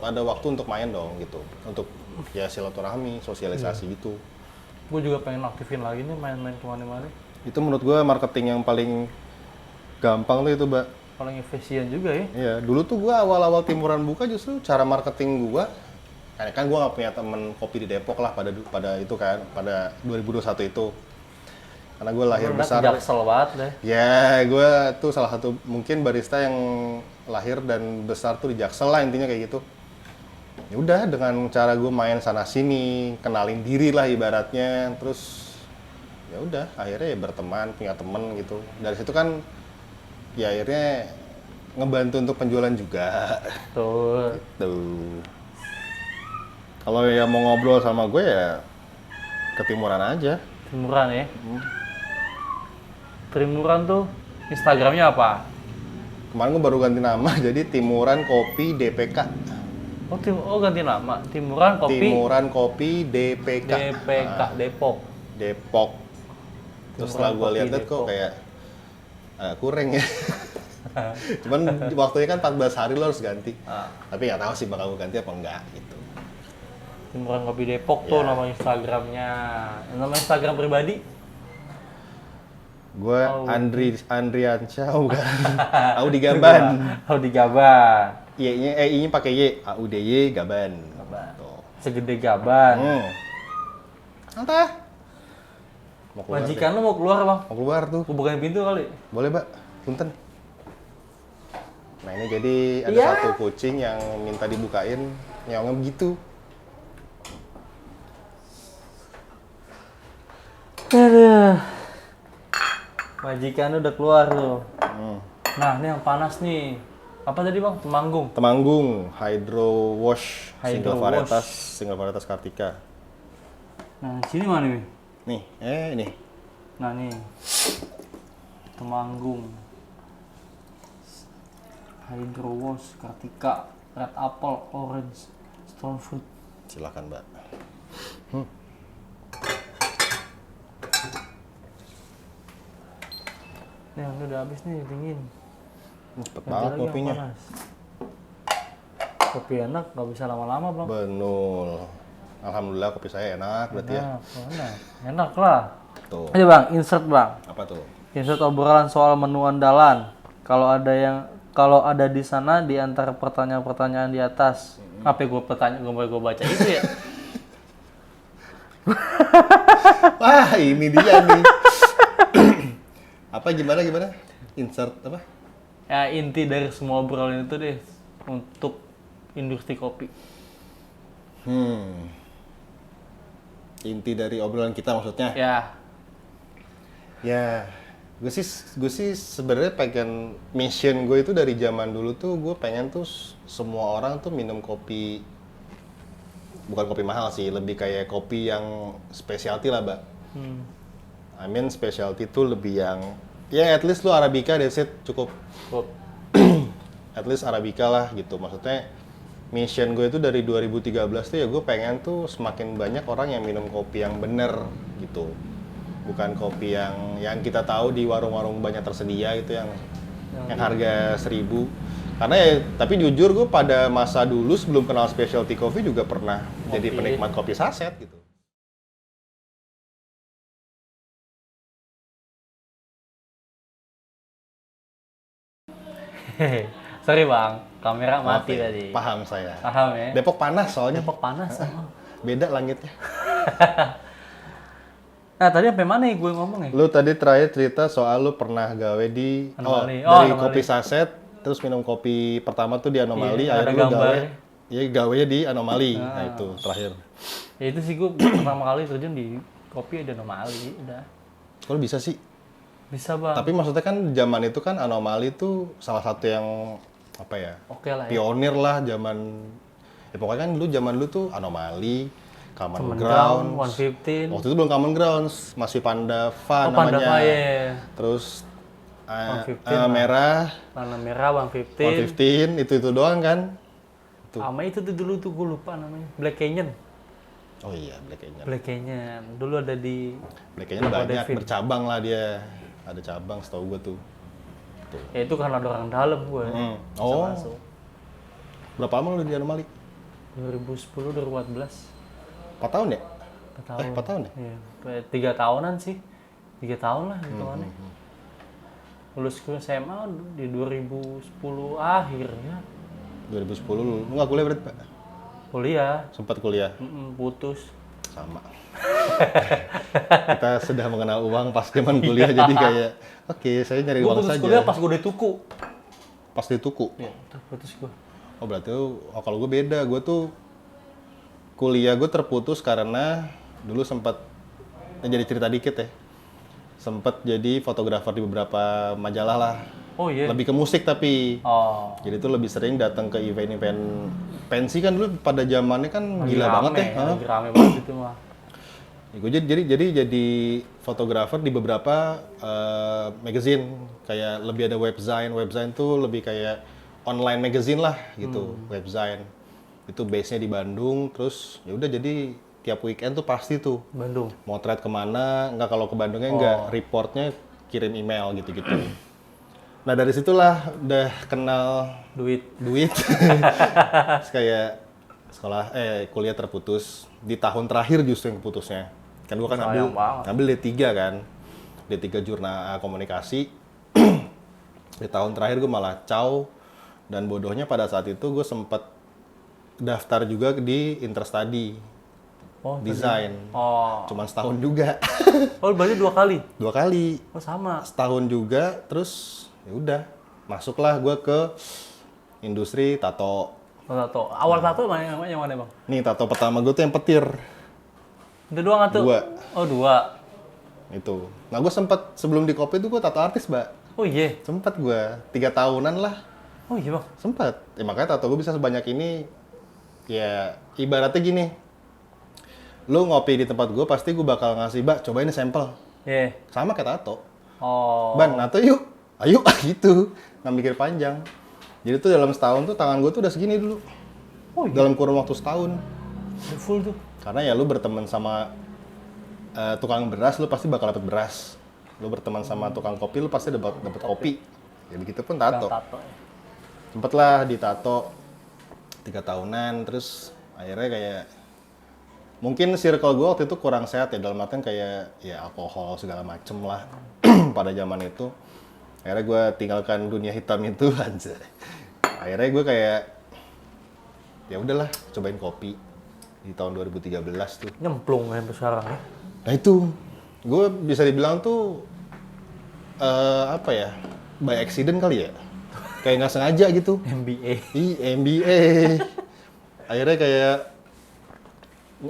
ada waktu untuk main dong gitu, untuk ya silaturahmi, sosialisasi gitu. Gue juga pengen aktifin lagi nih main-main kemana-mana. Itu menurut gue marketing yang paling gampang tuh itu, Mbak. Paling efisien juga ya. Iya, dulu tuh gue awal-awal timuran buka justru cara marketing gue, kan gue nggak punya temen kopi di Depok lah pada itu kan, pada 2021 itu. Karena gue lahir besar. Jaksel banget deh. Ya, gue tuh salah satu mungkin barista yang lahir dan besar tuh di Jaksel lah intinya kayak gitu. Ya udah, dengan cara gue main sana sini, kenalin diri lah ibaratnya, terus ya udah akhirnya ya berteman, punya temen gitu. Dari situ kan ya akhirnya ngebantu untuk penjualan juga. Tuh. Tuh. Kalau yang mau ngobrol sama gue ya ke timuran aja. Timuran ya. Timuran tuh Instagramnya apa? Kemarin gue baru ganti nama jadi Timuran Kopi DPK. Oh ganti nama. Timuran Kopi Timuran Kopi DPK. DPK Depok. Depok. Terus setelah gue Kopi lihat kok Depok. kayak kurang ya. Cuman waktunya kan 14 hari lo harus ganti. Tapi nggak tahu sih bakal gue ganti apa enggak gitu. Timuran Kopi Depok tuh Ya. nama Instagramnya. Nama Instagram pribadi? Gue Andriansyah bukan. Audi Gaban. Audi Gaban. I-nya pakai Y. AUDY Gaban. Tuh. Segede Gaban. Entah. Mau keluar deh. Majikan lu mau keluar bang? Mau keluar tuh. Gue bukain pintu kali. Boleh, Mbak. Punten. Nah, ini jadi ada Iya. satu kucing yang minta dibukain, nyaungnya begitu. Aduh. Majikan udah keluar tuh. Nah, ini yang panas nih. Apa tadi bang? Temanggung. Temanggung Hydro Wash Hydro single varietas Kartika. Nah, sini mana nih? Nih, ini. Nah nih. Temanggung. Hydro Wash Kartika, Red Apple, Orange, Stone Fruit. Silakan, Mbak. Nih, ini udah habis nih, dingin. Cepet Ganti banget lagi yang kopinya. panas. Kopi enak, nggak bisa lama-lama bang. Benul. Alhamdulillah kopi saya enak berarti ya. Enak lah. Tuh. Ayo bang, insert bang. Apa tuh? Insert obrolan soal menu andalan. Kalau ada di sana di antara pertanyaan-pertanyaan di atas. Apa gue baca itu ya? Wah, ini dia nih. Apa gimana? Insert apa? Ya inti dari semua obrolan itu deh untuk industri kopi. Inti dari obrolan kita maksudnya? Ya, Ya, Gue sih sebenarnya pengen mission gue itu dari zaman dulu tuh gue pengen tuh semua orang tuh minum kopi, bukan kopi mahal sih, lebih kayak kopi yang specialty lah, Mbak. I mean specialty tuh lebih yang ya at least lu Arabica that's it, cukup. Kok At least Arabica lah gitu. Maksudnya mission gue itu dari 2013 tuh ya gue pengen tuh semakin banyak orang yang minum kopi yang bener gitu. Bukan kopi yang kita tahu di warung-warung banyak tersedia gitu yang harga 1.000. Karena ya tapi jujur gue pada masa dulu sebelum kenal specialty coffee juga pernah jadi penikmat kopi saset gitu. sorry bang, kamera Maaf mati ya, tadi. Paham saya. Paham ya? Depok panas soalnya. Depok panas. Beda langitnya. Nah tadi sampai mana ya gue ngomong ya? Lu tadi terakhir cerita soal lu pernah gawe di Anomali. dari Anomali. kopi saset, terus minum kopi pertama tuh di Anomali, Iya, ada akhirnya lu gawe. gambar. Iya, gawenya di Anomali. Nah, itu terakhir. Ya itu sih gue pertama kali terjun di kopi ada Anomali, udah. Kalau bisa sih. Bisa bang. Tapi maksudnya kan zaman itu kan Anomali tuh salah satu yang apa ya? Oke lah ya. Pionir lah zaman ya pokoknya kan dulu zaman dulu tuh Anomali, Common Common Ground. Ground, 115. Waktu itu belum Common Grounds, masih Pandava Oh Panda namanya. ya. Terus 115 merah, Warna merah 115. 115 itu doang kan? Tuh. Sama itu tuh dulu tuh gue lupa namanya. Black Canyon. Oh iya, Black Canyon. Black Canyon. Dulu ada di Black Canyon Bapak banyak, David. bercabang lah dia. Ada cabang setahu gue tuh. ya itu karena ada orang dalam gue. Bisa Oh, masuk. berapa lama lu di Anomali? 2010 2014. 4 tahun ya? 4 tahun. 4 tahun ya? Iya, 3 tahunan sih. 3 tahun lah hitungannya. Lulus ke SMA di 2010 akhir ya. 2010 lu nggak kuliah berarti, Pak? Kuliah. Sempat kuliah? Putus. Sama. Kita sudah mengenal uang pas zaman kuliah jadi kayak oke, saya nyari Gue uang putus saja. kuliah pas gue dituku. Pas dituku. Iya, putus gue. Oh berarti kalau gue beda, gue tuh kuliah gue terputus karena dulu sempat jadi cerita dikit ya, sempat jadi fotografer di beberapa majalah lah, Oh iya. lebih ke musik tapi Oh. jadi tuh lebih sering datang ke event-event pensi kan dulu pada zamannya kan gila banget ya. Lagi rame banget itu mah. Gue jadi fotografer di beberapa magazine, kayak lebih ada webzine tuh lebih kayak online magazine lah gitu, webzine. Itu base-nya di Bandung, terus ya udah jadi tiap weekend tuh pasti tuh Bandung. motret kemana, nggak kalau ke Bandungnya nggak, reportnya kirim email gitu-gitu. Nah dari situlah udah kenal Duit. Terus kayak kuliah terputus di tahun terakhir justru yang putusnya. Kan gua kan Sayang banget. ngambil D3 kan. D3 Jurnal Komunikasi. Di tahun terakhir gue malah caw, dan bodohnya pada saat itu gue sempat daftar juga di Interstudy Oh, desain. Oh. Cuman setahun juga. Oh, berarti 2 kali. 2 kali. Oh, sama. Setahun juga, terus ya udah masuklah gue ke industri tato. Oh, tato. Awal tato yang mana, Bang? Nih tato pertama gue tuh yang petir. Itu doang nggak tuh? 2 Oh, 2. itu. Nah gue sempat sebelum di kopi tuh gue tato artis, Mbak. Oh iya. Sempat gue 3 tahunan lah. Oh iya, Bang. Sempat. Ya makanya tato gue bisa sebanyak ini. Ya ibaratnya gini. Lu ngopi di tempat gue pasti gue bakal ngasih, "Mbak, cobain sampel." Iya. Sama kayak tato. Oh. Ban, tato yuk. Ayo gitu. Nggak mikir panjang. Jadi tuh dalam setahun tuh tangan gue tuh udah segini dulu. Oh iya. Dalam kurun waktu setahun. Udah full tuh. Karena ya lu berteman sama tukang beras, lu pasti bakal dapet beras. Lu berteman sama tukang kopi, lu pasti dapet kopi. Ya begitu pun tato. Tato. Sempet lah ditato 3 tahunan, terus akhirnya kayak mungkin circle gue waktu itu kurang sehat ya, dalam artian kayak ya alkohol segala macem lah pada zaman itu. Akhirnya gue tinggalkan dunia hitam itu aja. Akhirnya gue kayak ya udahlah cobain kopi di tahun 2013 tuh. Nyemplung sampai sekarang ya. Nah itu gue bisa dibilang tuh apa ya, by accident kali ya, kayak nggak sengaja gitu. MBA. MBA. Akhirnya kayak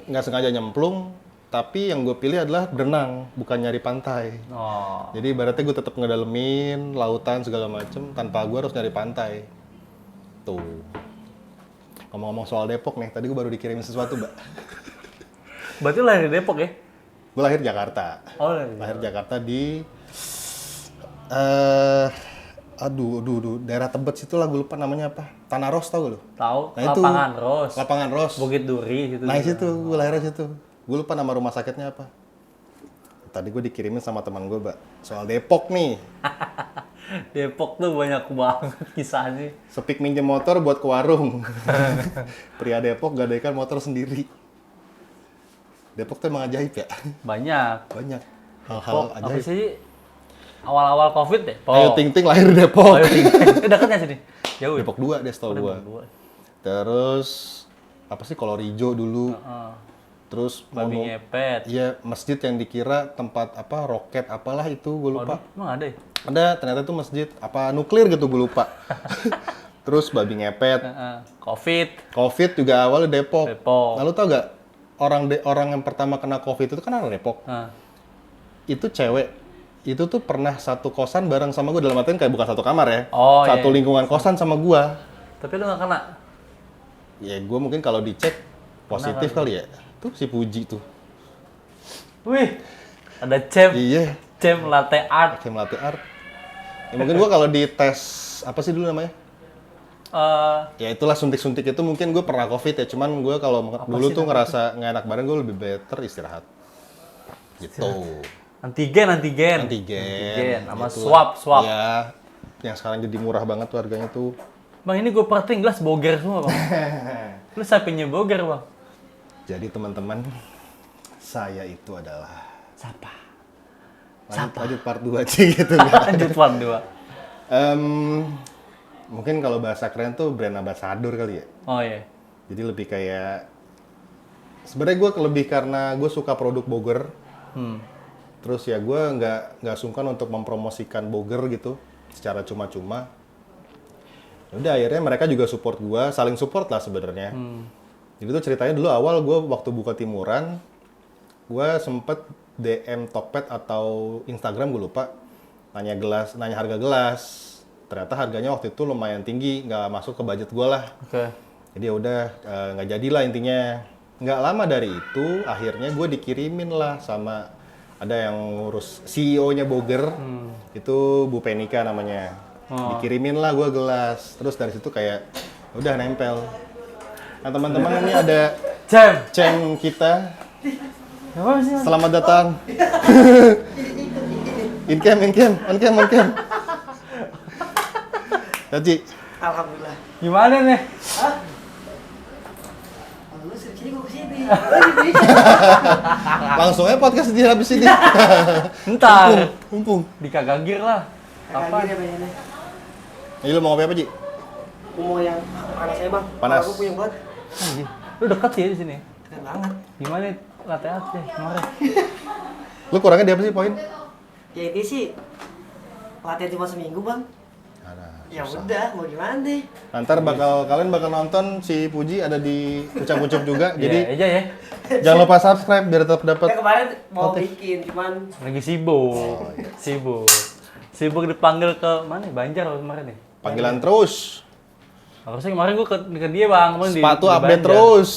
nggak sengaja nyemplung, tapi yang gue pilih adalah berenang, bukan nyari pantai. Oh. Jadi ibaratnya gue tetap ngedalemin lautan segala macem tanpa gue harus nyari pantai. Tuh. Ngomong-ngomong soal Depok nih, tadi gue baru dikirimin sesuatu, Mbak. Berarti lahir di Depok ya? Gue lahir Jakarta. Oh, Lahir Jakarta di aduh, daerah Tebet situ lah, gue lupa namanya apa. Tanah Ros tau gak lu? Tahu. Nah, itu. Lapangan Ros. Bukit Duri gitu. Nah, situ gue lahirnya situ. Gue lupa nama rumah sakitnya apa. Tadi gue dikirimin sama teman gue, Mbak. Soal Depok nih. Depok tuh banyak banget kisahnya. Sepik minjem motor buat ke warung. Pria Depok gadaikan motor sendiri. Depok tuh emang ajaib ya? Banyak. Banyak. Hal-hal Depok, apa ajaib. sih? Awal-awal Covid deh. Ayu Ting Ting lahir di Depok. Ayo tinggi. Dekatnya sini. Jauh. Depok 2 deh setahu gua. Depok 2. Terus apa sih Kolor Ijo dulu. Terus Babi ngepet. Iya, masjid yang dikira tempat apa roket apalah itu gue lupa. Waduh, emang ada ya? Ada, ternyata itu masjid apa nuklir gitu gue lupa. Terus babi ngepet. Covid juga awalnya Depok. Depok. Lalu tau gak orang yang pertama kena Covid itu kan orang Depok. Itu cewek. Itu tuh pernah satu kosan bareng sama gue, dalam artian kayak bukan satu kamar ya. Oh, satu iya. lingkungan kosan sama gue. Tapi lu gak kena? Ya gue mungkin kalau dicek positif kali ya. Tuh si Puji tuh. Wih, ada Cem. Iya. Cem latte art. Cem latte art. Ya, mungkin gue kalau di tes apa sih dulu namanya? Ya itulah suntik-suntik itu mungkin gue pernah Covid ya. Cuman gue kalau dulu tuh ngerasa nggak enak badan, gue lebih better istirahat. Gitu. Antigen. Sama swab. Ya. Yang sekarang jadi murah banget tuh harganya tuh. Bang, ini gue perhatiin gelas boger semua, Bang. Lu sapinya boger, Bang. Jadi teman-teman, saya itu adalah Siapa? lanjut part 2 aja gitu. Lanjut part 2. Mungkin kalau bahasa keren tuh brand ambassador kali ya. Oh iya. Jadi lebih kayak sebenarnya gue lebih karena gue suka produk Boger. Terus ya gue nggak sungkan untuk mempromosikan Boger gitu secara cuma-cuma. Udah akhirnya mereka juga support gue, saling support lah sebenarnya. Jadi tuh ceritanya dulu awal gue waktu buka timuran, gue sempet DM Tokped atau Instagram gue lupa, nanya harga gelas. Ternyata harganya waktu itu lumayan tinggi, nggak masuk ke budget gue lah. Oke. Jadi ya udah nggak jadilah intinya. Nggak lama dari itu, akhirnya gue dikirimin lah sama ada yang ngurus CEO-nya Boger, itu Bu Penika namanya. Dikirimin lah gue gelas, terus dari situ kayak udah nempel. Nah teman-teman ini ada Cem kita. Apa sih? Selamat datang. In cam. Tadi. Alhamdulillah. Gimana nih? Hah? Lu sini gua kesini. Langsung aja podcast di habis ini. Entar. Mumpung. Dikagagir lah. Apa? Apa? Jadi lu mau ngopi apa, Ji? Mau yang panas ya bang? Panas. Aku punya banget. Lu deket sih di sini. Keren banget. Gimana latte art deh kemarin? Lu kurangnya di apa sih poin? Ya ini sih latihan cuma seminggu bang. Ya udah, mau gimana deh? Ntar kalian bakal nonton si Puji ada di Ucap-Ucap juga. Jadi Jadi aja ya. jangan lupa subscribe biar tetap dapat. Ya kemarin mau bikin, cuman Lagi sibuk. Sibuk dipanggil ke mana? Banjar kemarin nih. Panggilan terus. Harusnya kemarin gua ke dia, Bang. Kemarin Sepatu di update Banjar. terus.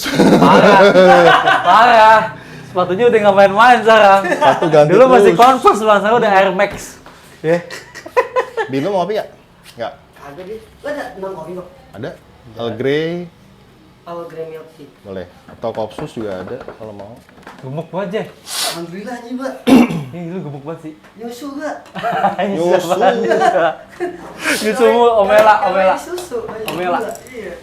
Parah. Sepatunya udah nggak main-main sekarang. Sepatu ganti Dulu terus. masih Converse, Bang. Sekarang udah Air Max. Ya. Bino mau kopi nggak? Nggak. kagak deh. Lu ada 6 kopi bang? Ada. Earl Grey Power Grey Milk Tea. boleh. Atau Kopsus juga ada kalau mau. Gemuk banget, Jay. Alhamdulillah nih mbak. Ih, lu gemuk banget sih. Nyusu gak? Nyusu. Nyusu omela. Susu. Omela. Iya.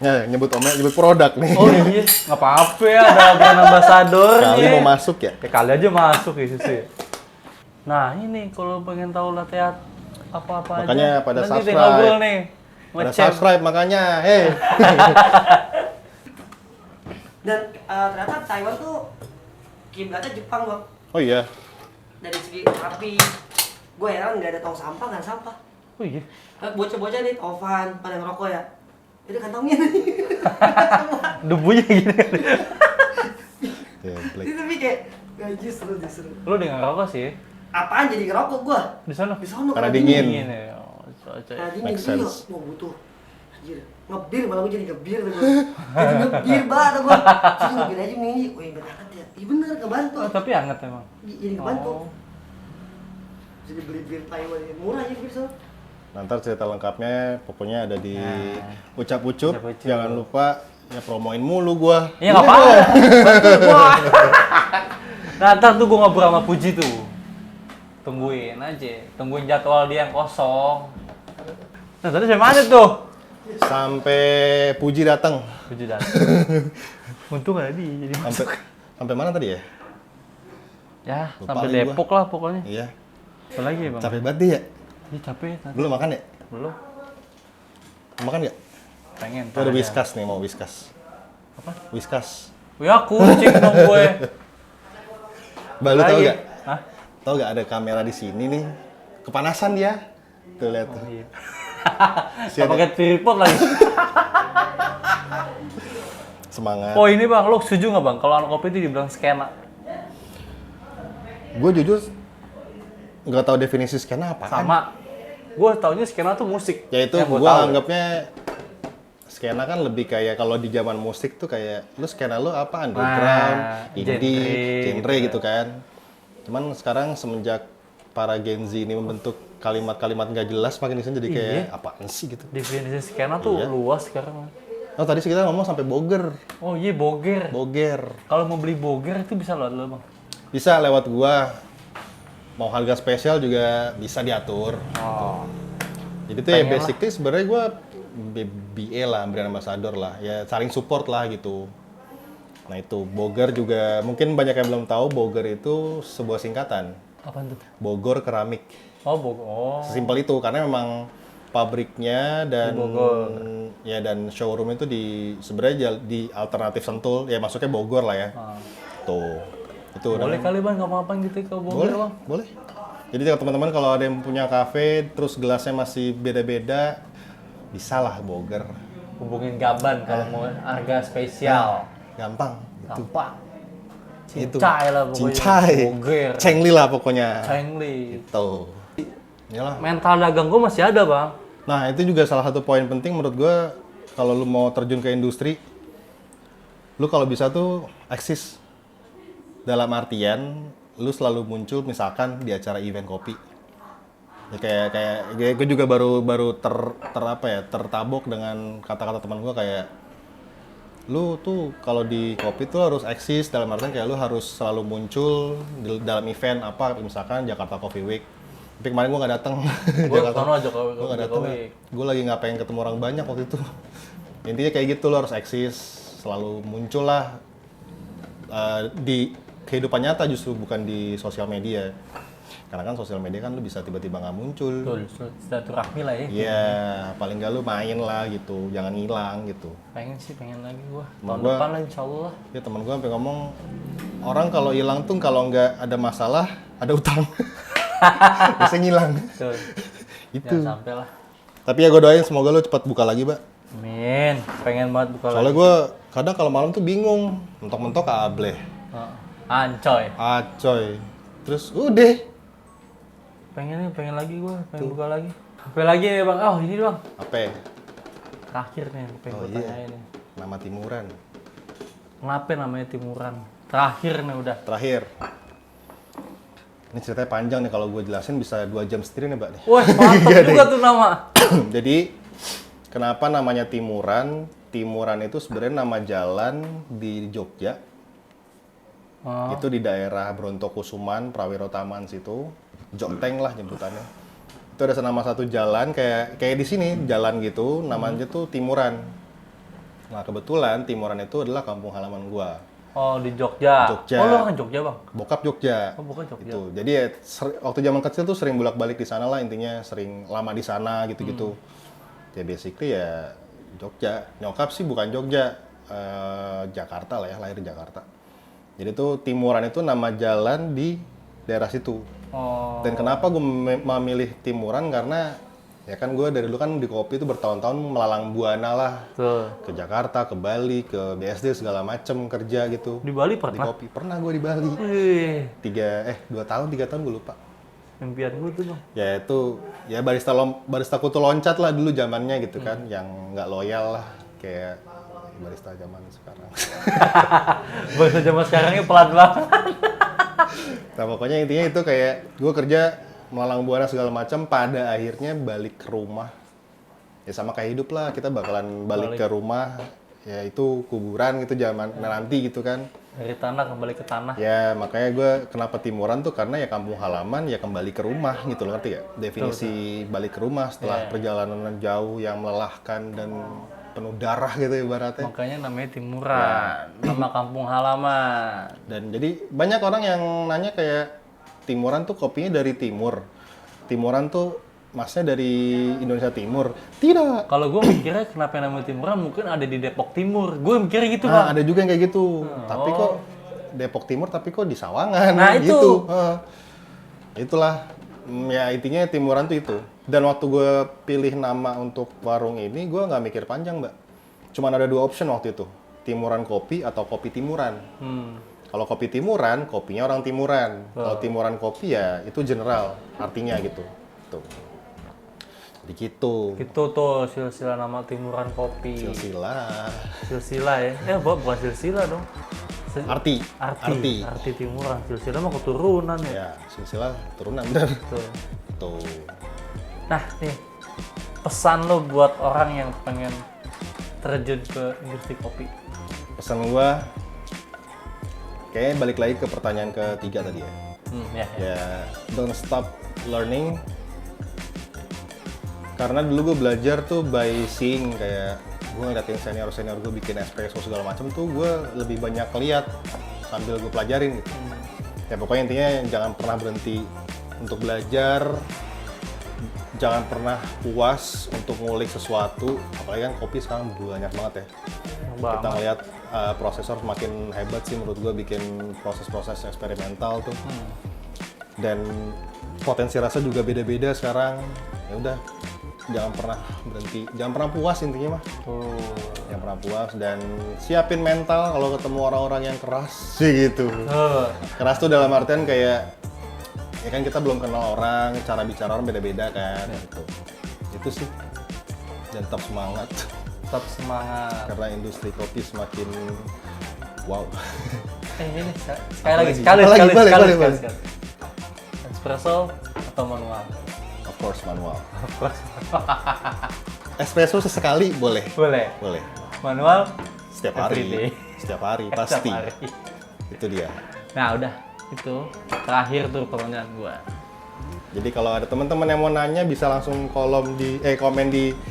Ya, nyebut produk nih. Oh iya, nggak apa-apa ya, ada brand ambassador Kali nih. mau masuk ya? Ya kali aja masuk ya susu ya. Nah ini kalau pengen tahu latte art apa-apa Makanya aja. pada Nanti subscribe. ngobrol nih. Pada Ngecek. subscribe makanya. Hei. Dan ternyata Taiwan tuh kiblatnya Jepang bang. Oh iya. Dari segi rapi. Gue heran nggak ada tong sampah, nggak ada sampah. Oh iya. Bocah-bocah nih, Tovan, pada ngerokok ya. Itu kantongnya nih. Debunya gini. Ya, kayak gak justru. Lu udah ngerokok sih Apaan jadi ngerokok gua? di sana? Di sono Karena dingin. Ya. Oh, cuaca. Karena dingin Make iya. sense. Gua butuh. Anjir, ngebir malah gua jadi ngebir tuh gua. Jadi ngebir banget gua. Jadi ngebir aja nih. Wih, bener ya. Iya bener, ngebantu. Oh, tapi hangat emang. Jadi ngebantu. Oh. Jadi beli bir Taiwan ini murah aja bir sono. Nanti cerita lengkapnya pokoknya ada di Ucap Ucup. Ucap Ucup. Jangan lupa ya promoin mulu gua. Iya nggak apa-apa. Bantu gua. Nah, ntar tuh gua ngobrol sama Puji tuh. Tungguin aja, tungguin jadwal dia yang kosong. Nah, tadi sampai mana tuh? Sampai Puji datang. Puji datang. Untung ada dia jadi masuk. Sampai mana tadi ya? Ya, Lupa sampai lagi gua. Depok lah pokoknya. Iya. Apa lagi ya, Bang? Capek banget dia ya. Iya, capek. Belum makan ya? Belum. Mau makan nggak? Pengen. Tuh ada Whiskas nih, mau Whiskas. Apa? Whiskas. Ya, kucing dong gue. Mbak, lu tau Lagi. gak? Hah? Tau gak ada kamera di sini nih? Kepanasan dia. Tuh lihat tuh. Iya. Si ada- Pakai tripod lagi. Semangat. Oh ini Bang, lo setuju nggak Bang kalau anak kopi itu dibilang skena? Gue jujur nggak tahu definisi skena apa. Sama. Gue taunya skena tuh musik. Ya itu Yang gua gue tahu. anggapnya skena kan lebih kayak kalau di zaman musik tuh kayak lu skena lu apa underground, indie, genre gitu kan. Cuman sekarang semenjak para Gen Z ini membentuk kalimat-kalimat nggak jelas makin di sini jadi kayak apaan sih gitu. Definisi skena tuh Iya. luas sekarang. Oh tadi sih kita ngomong sampai boger. Oh iya boger. Boger. Kalau mau beli boger itu bisa lewat lo Bang. Bisa lewat gua. Mau harga spesial juga bisa diatur. Oh. Jadi tuh ya Pengen basically sebenarnya gua BA lah, brand ambassador lah. Ya saling support lah gitu. Nah itu Boger juga mungkin banyak yang belum tahu Boger itu sebuah singkatan. Apaan tuh? Bogor Keramik. Oh boger. Oh. Sesimpel itu karena memang pabriknya dan Di Bogor. ya dan showroom itu sebenarnya di alternatif Sentul ya masuknya Bogor lah ya. Ah. Tuh. Itu Boleh kali Bang ngapa-ngapain gitu ke boger boleh, Bang. boleh. Jadi kalau teman-teman kalau ada yang punya kafe terus gelasnya masih beda-beda bisa lah Boger. Hubungin Gaban kalau mau harga spesial. Gampang. Gampang. Itu. Cincai lah pokoknya. Cincai. Boger. Cengli lah pokoknya. Cengli. Tuh. Iyalah. Mental dagang gue masih ada Bang. Nah, itu juga salah satu poin penting menurut gue kalau lu mau terjun ke industri, lu kalau bisa tuh eksis. Dalam artian, lu selalu muncul misalkan di acara event kopi. Ya kayak gue juga baru tertabok dengan kata-kata teman gue kayak lu tuh kalau di kopi tuh harus eksis dalam artian kayak lu harus selalu muncul dalam event apa misalkan Jakarta Coffee Week. Tapi kemarin gue nggak datang. Gue sono aja Gue nggak datang. Gue lagi nggak pengen ketemu orang banyak waktu itu. Intinya kayak gitu lo harus eksis, selalu muncul lah di kehidupan nyata justru bukan di sosial media. Karena kan sosial media kan lu bisa tiba-tiba nggak muncul. Betul, silaturahmi lah ya. Iya, paling nggak lu main lah gitu, jangan hilang gitu. Pengen lagi gua. Temen Tahun gua- depan lah insyaallah. Ya temen gue sampai ngomong orang kalau hilang tuh kalau nggak ada masalah ada utang. Biasanya ngilang. Betul. Gitu. Jangan sampai lah. Tapi ya gue doain semoga lu cepat buka lagi, Mbak. Amin. Pengen banget buka Soalnya lagi. gue kadang kalau malam tuh bingung, mentok-mentok ableh, Ancoy. acoy, terus udah. Pengen lagi gua, pengen buka lagi. Apa lagi ya Bang? Oh ini Bang. Apa? Terakhir nih, pengen Oh gua iya, tanyain nih. nama timuran. Kenapa namanya Timuran? Terakhir nih udah. Terakhir. Ini ceritanya panjang nih kalau gue jelasin bisa 2 jam sendiri nih, Mbak nih. Wah, mantap juga tuh nama. Jadi kenapa namanya Timuran? Timuran itu sebenarnya nama jalan di Jogja. Oh. Itu di daerah Brontokusuman, Prawiro Taman situ. Jonteng lah nyebutannya. Itu ada nama satu jalan kayak di sini jalan gitu, namanya tuh Timuran. Nah kebetulan Timuran itu adalah kampung halaman gua. Oh di Jogja. Jogja. Oh lu orang Jogja Bang? Bokap Jogja. Oh bukan Jogja. Itu. Jadi ya, waktu zaman kecil tuh sering bolak-balik di sana lah intinya, sering lama di sana gitu-gitu. Ya basically ya Jogja. Nyokap sih bukan Jogja, Jakarta lah ya, lahir di Jakarta. Jadi tuh Timuran itu nama jalan di daerah situ. Oh. Dan kenapa gue memilih Timuran karena Ya kan gue dari dulu kan di kopi itu bertahun-tahun melalang buana lah. Tuh. Ke Jakarta, ke Bali, ke BSD segala macem kerja gitu. Di Bali Di pernah? kopi. Pernah gue di Bali. Wih, 2 tahun, 3 tahun gue lupa. impian gue tuh bang. Ya itu, ya barista kutu loncat lah dulu zamannya gitu kan. Yang nggak loyal lah. Kayak barista zaman sekarang. Bahasa zaman sekarangnya pelan banget. Nah pokoknya intinya itu kayak gue kerja melalang buana segala macam, pada akhirnya balik ke rumah. Ya sama kayak hidup lah, kita bakalan balik ke rumah, ya itu kuburan gitu zaman nanti gitu kan. Dari tanah kembali ke tanah. Ya makanya gue kenapa timuran tuh karena ya kampung halaman ya kembali ke rumah gitu loh, ngerti gak? Definisi balik ke rumah setelah perjalanan jauh yang melelahkan dan penuh darah gitu ibaratnya. Makanya namanya timuran, nama kampung halaman. Dan jadi banyak orang yang nanya kayak timuran tuh kopinya dari timur. Timuran tuh masnya dari Indonesia Timur. Tidak. Kalau gue mikirnya kenapa namanya timuran mungkin ada di Depok Timur. Gue mikirnya gitu Nah, bang. ada juga yang kayak gitu. Tapi kok Depok Timur tapi kok di Sawangan Nah, itu. gitu. Itulah. Ya intinya timuran tuh itu. Dan waktu gue pilih nama untuk warung ini, gue nggak mikir panjang, Mbak. Cuman ada 2 option waktu itu. Timuran kopi atau kopi timuran. Kalau kopi timuran, kopinya orang timuran. Kalau timuran kopi ya itu general artinya gitu. Tuh. Jadi gitu. Itu tuh silsilah nama timuran kopi. Silsilah. Silsilah ya. Bukan silsilah dong. Arti. Arti timuran. Silsilah mah keturunan ya. Ya, silsilah turunan bener. Tuh. Tuh. Nah nih, pesan lo buat orang yang pengen terjun ke industri kopi. Pesan gua kayaknya balik lagi ke pertanyaan ketiga tadi ya. Ya. Ya, don't stop learning. Karena dulu gue belajar tuh by seeing, kayak gue ngeliatin senior-senior gue bikin espresso segala macam tuh gue lebih banyak lihat sambil gue pelajarin gitu. Ya pokoknya intinya jangan pernah berhenti untuk belajar, jangan pernah puas untuk ngulik sesuatu, apalagi kan kopi sekarang banyak banget ya. Kita ngeliat prosesor semakin hebat sih menurut gue bikin proses-proses eksperimental tuh. Dan potensi rasa juga beda-beda sekarang. Ya udah, jangan pernah berhenti, jangan pernah puas intinya mah. Jangan pernah puas dan siapin mental kalau ketemu orang-orang yang keras sih gitu. Keras tuh dalam artian kayak ya kan kita belum kenal orang, cara bicara orang beda-beda kan gitu. Itu sih. Dan tetap semangat. Tetap semangat. Karena industri kopi semakin wow. Ini sekali. Espresso atau manual? Of course manual. Of course. Espresso sesekali boleh. Boleh. Boleh. Manual Setiap every day. hari. Setiap hari pasti. Setiap hari. Itu dia. Nah udah, itu terakhir tuh pertanyaan gua. Jadi kalau ada teman-teman yang mau nanya bisa langsung komen di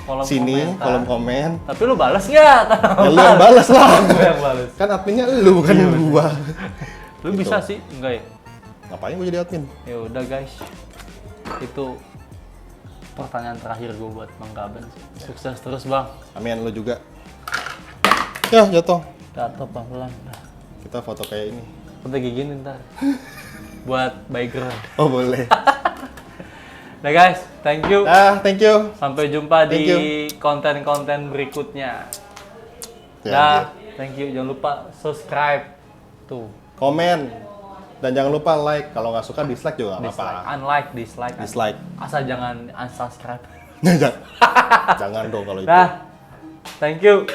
Kolom sini, komentar. kolom komen. Tapi lu balas nggak? Ya lu yang balas lah. Lu yang balas. Kan adminnya lu bukan gua. Lu Gitu. bisa sih, enggak ya? Ngapain gua jadi admin? Ya udah guys, itu pertanyaan terakhir gue buat Bang Gaben sih. Sukses terus bang. Amin, lu juga. Ya jatuh. Jatuh pelan-pelan. Kita foto kayak ini. Udah kayak gini ntar. Buat background. Oh boleh. Nah guys, thank you. Thank you. Sampai jumpa Thank di konten-konten berikutnya. Ya, Thank you. Jangan lupa subscribe. Tuh. komen. Dan jangan lupa like. Kalau nggak suka dislike juga nggak Dislike, apa-apa. unlike, dislike. Dislike. Asal jangan unsubscribe. Jangan dong kalau itu. Nah, thank you.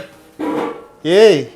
Yeay.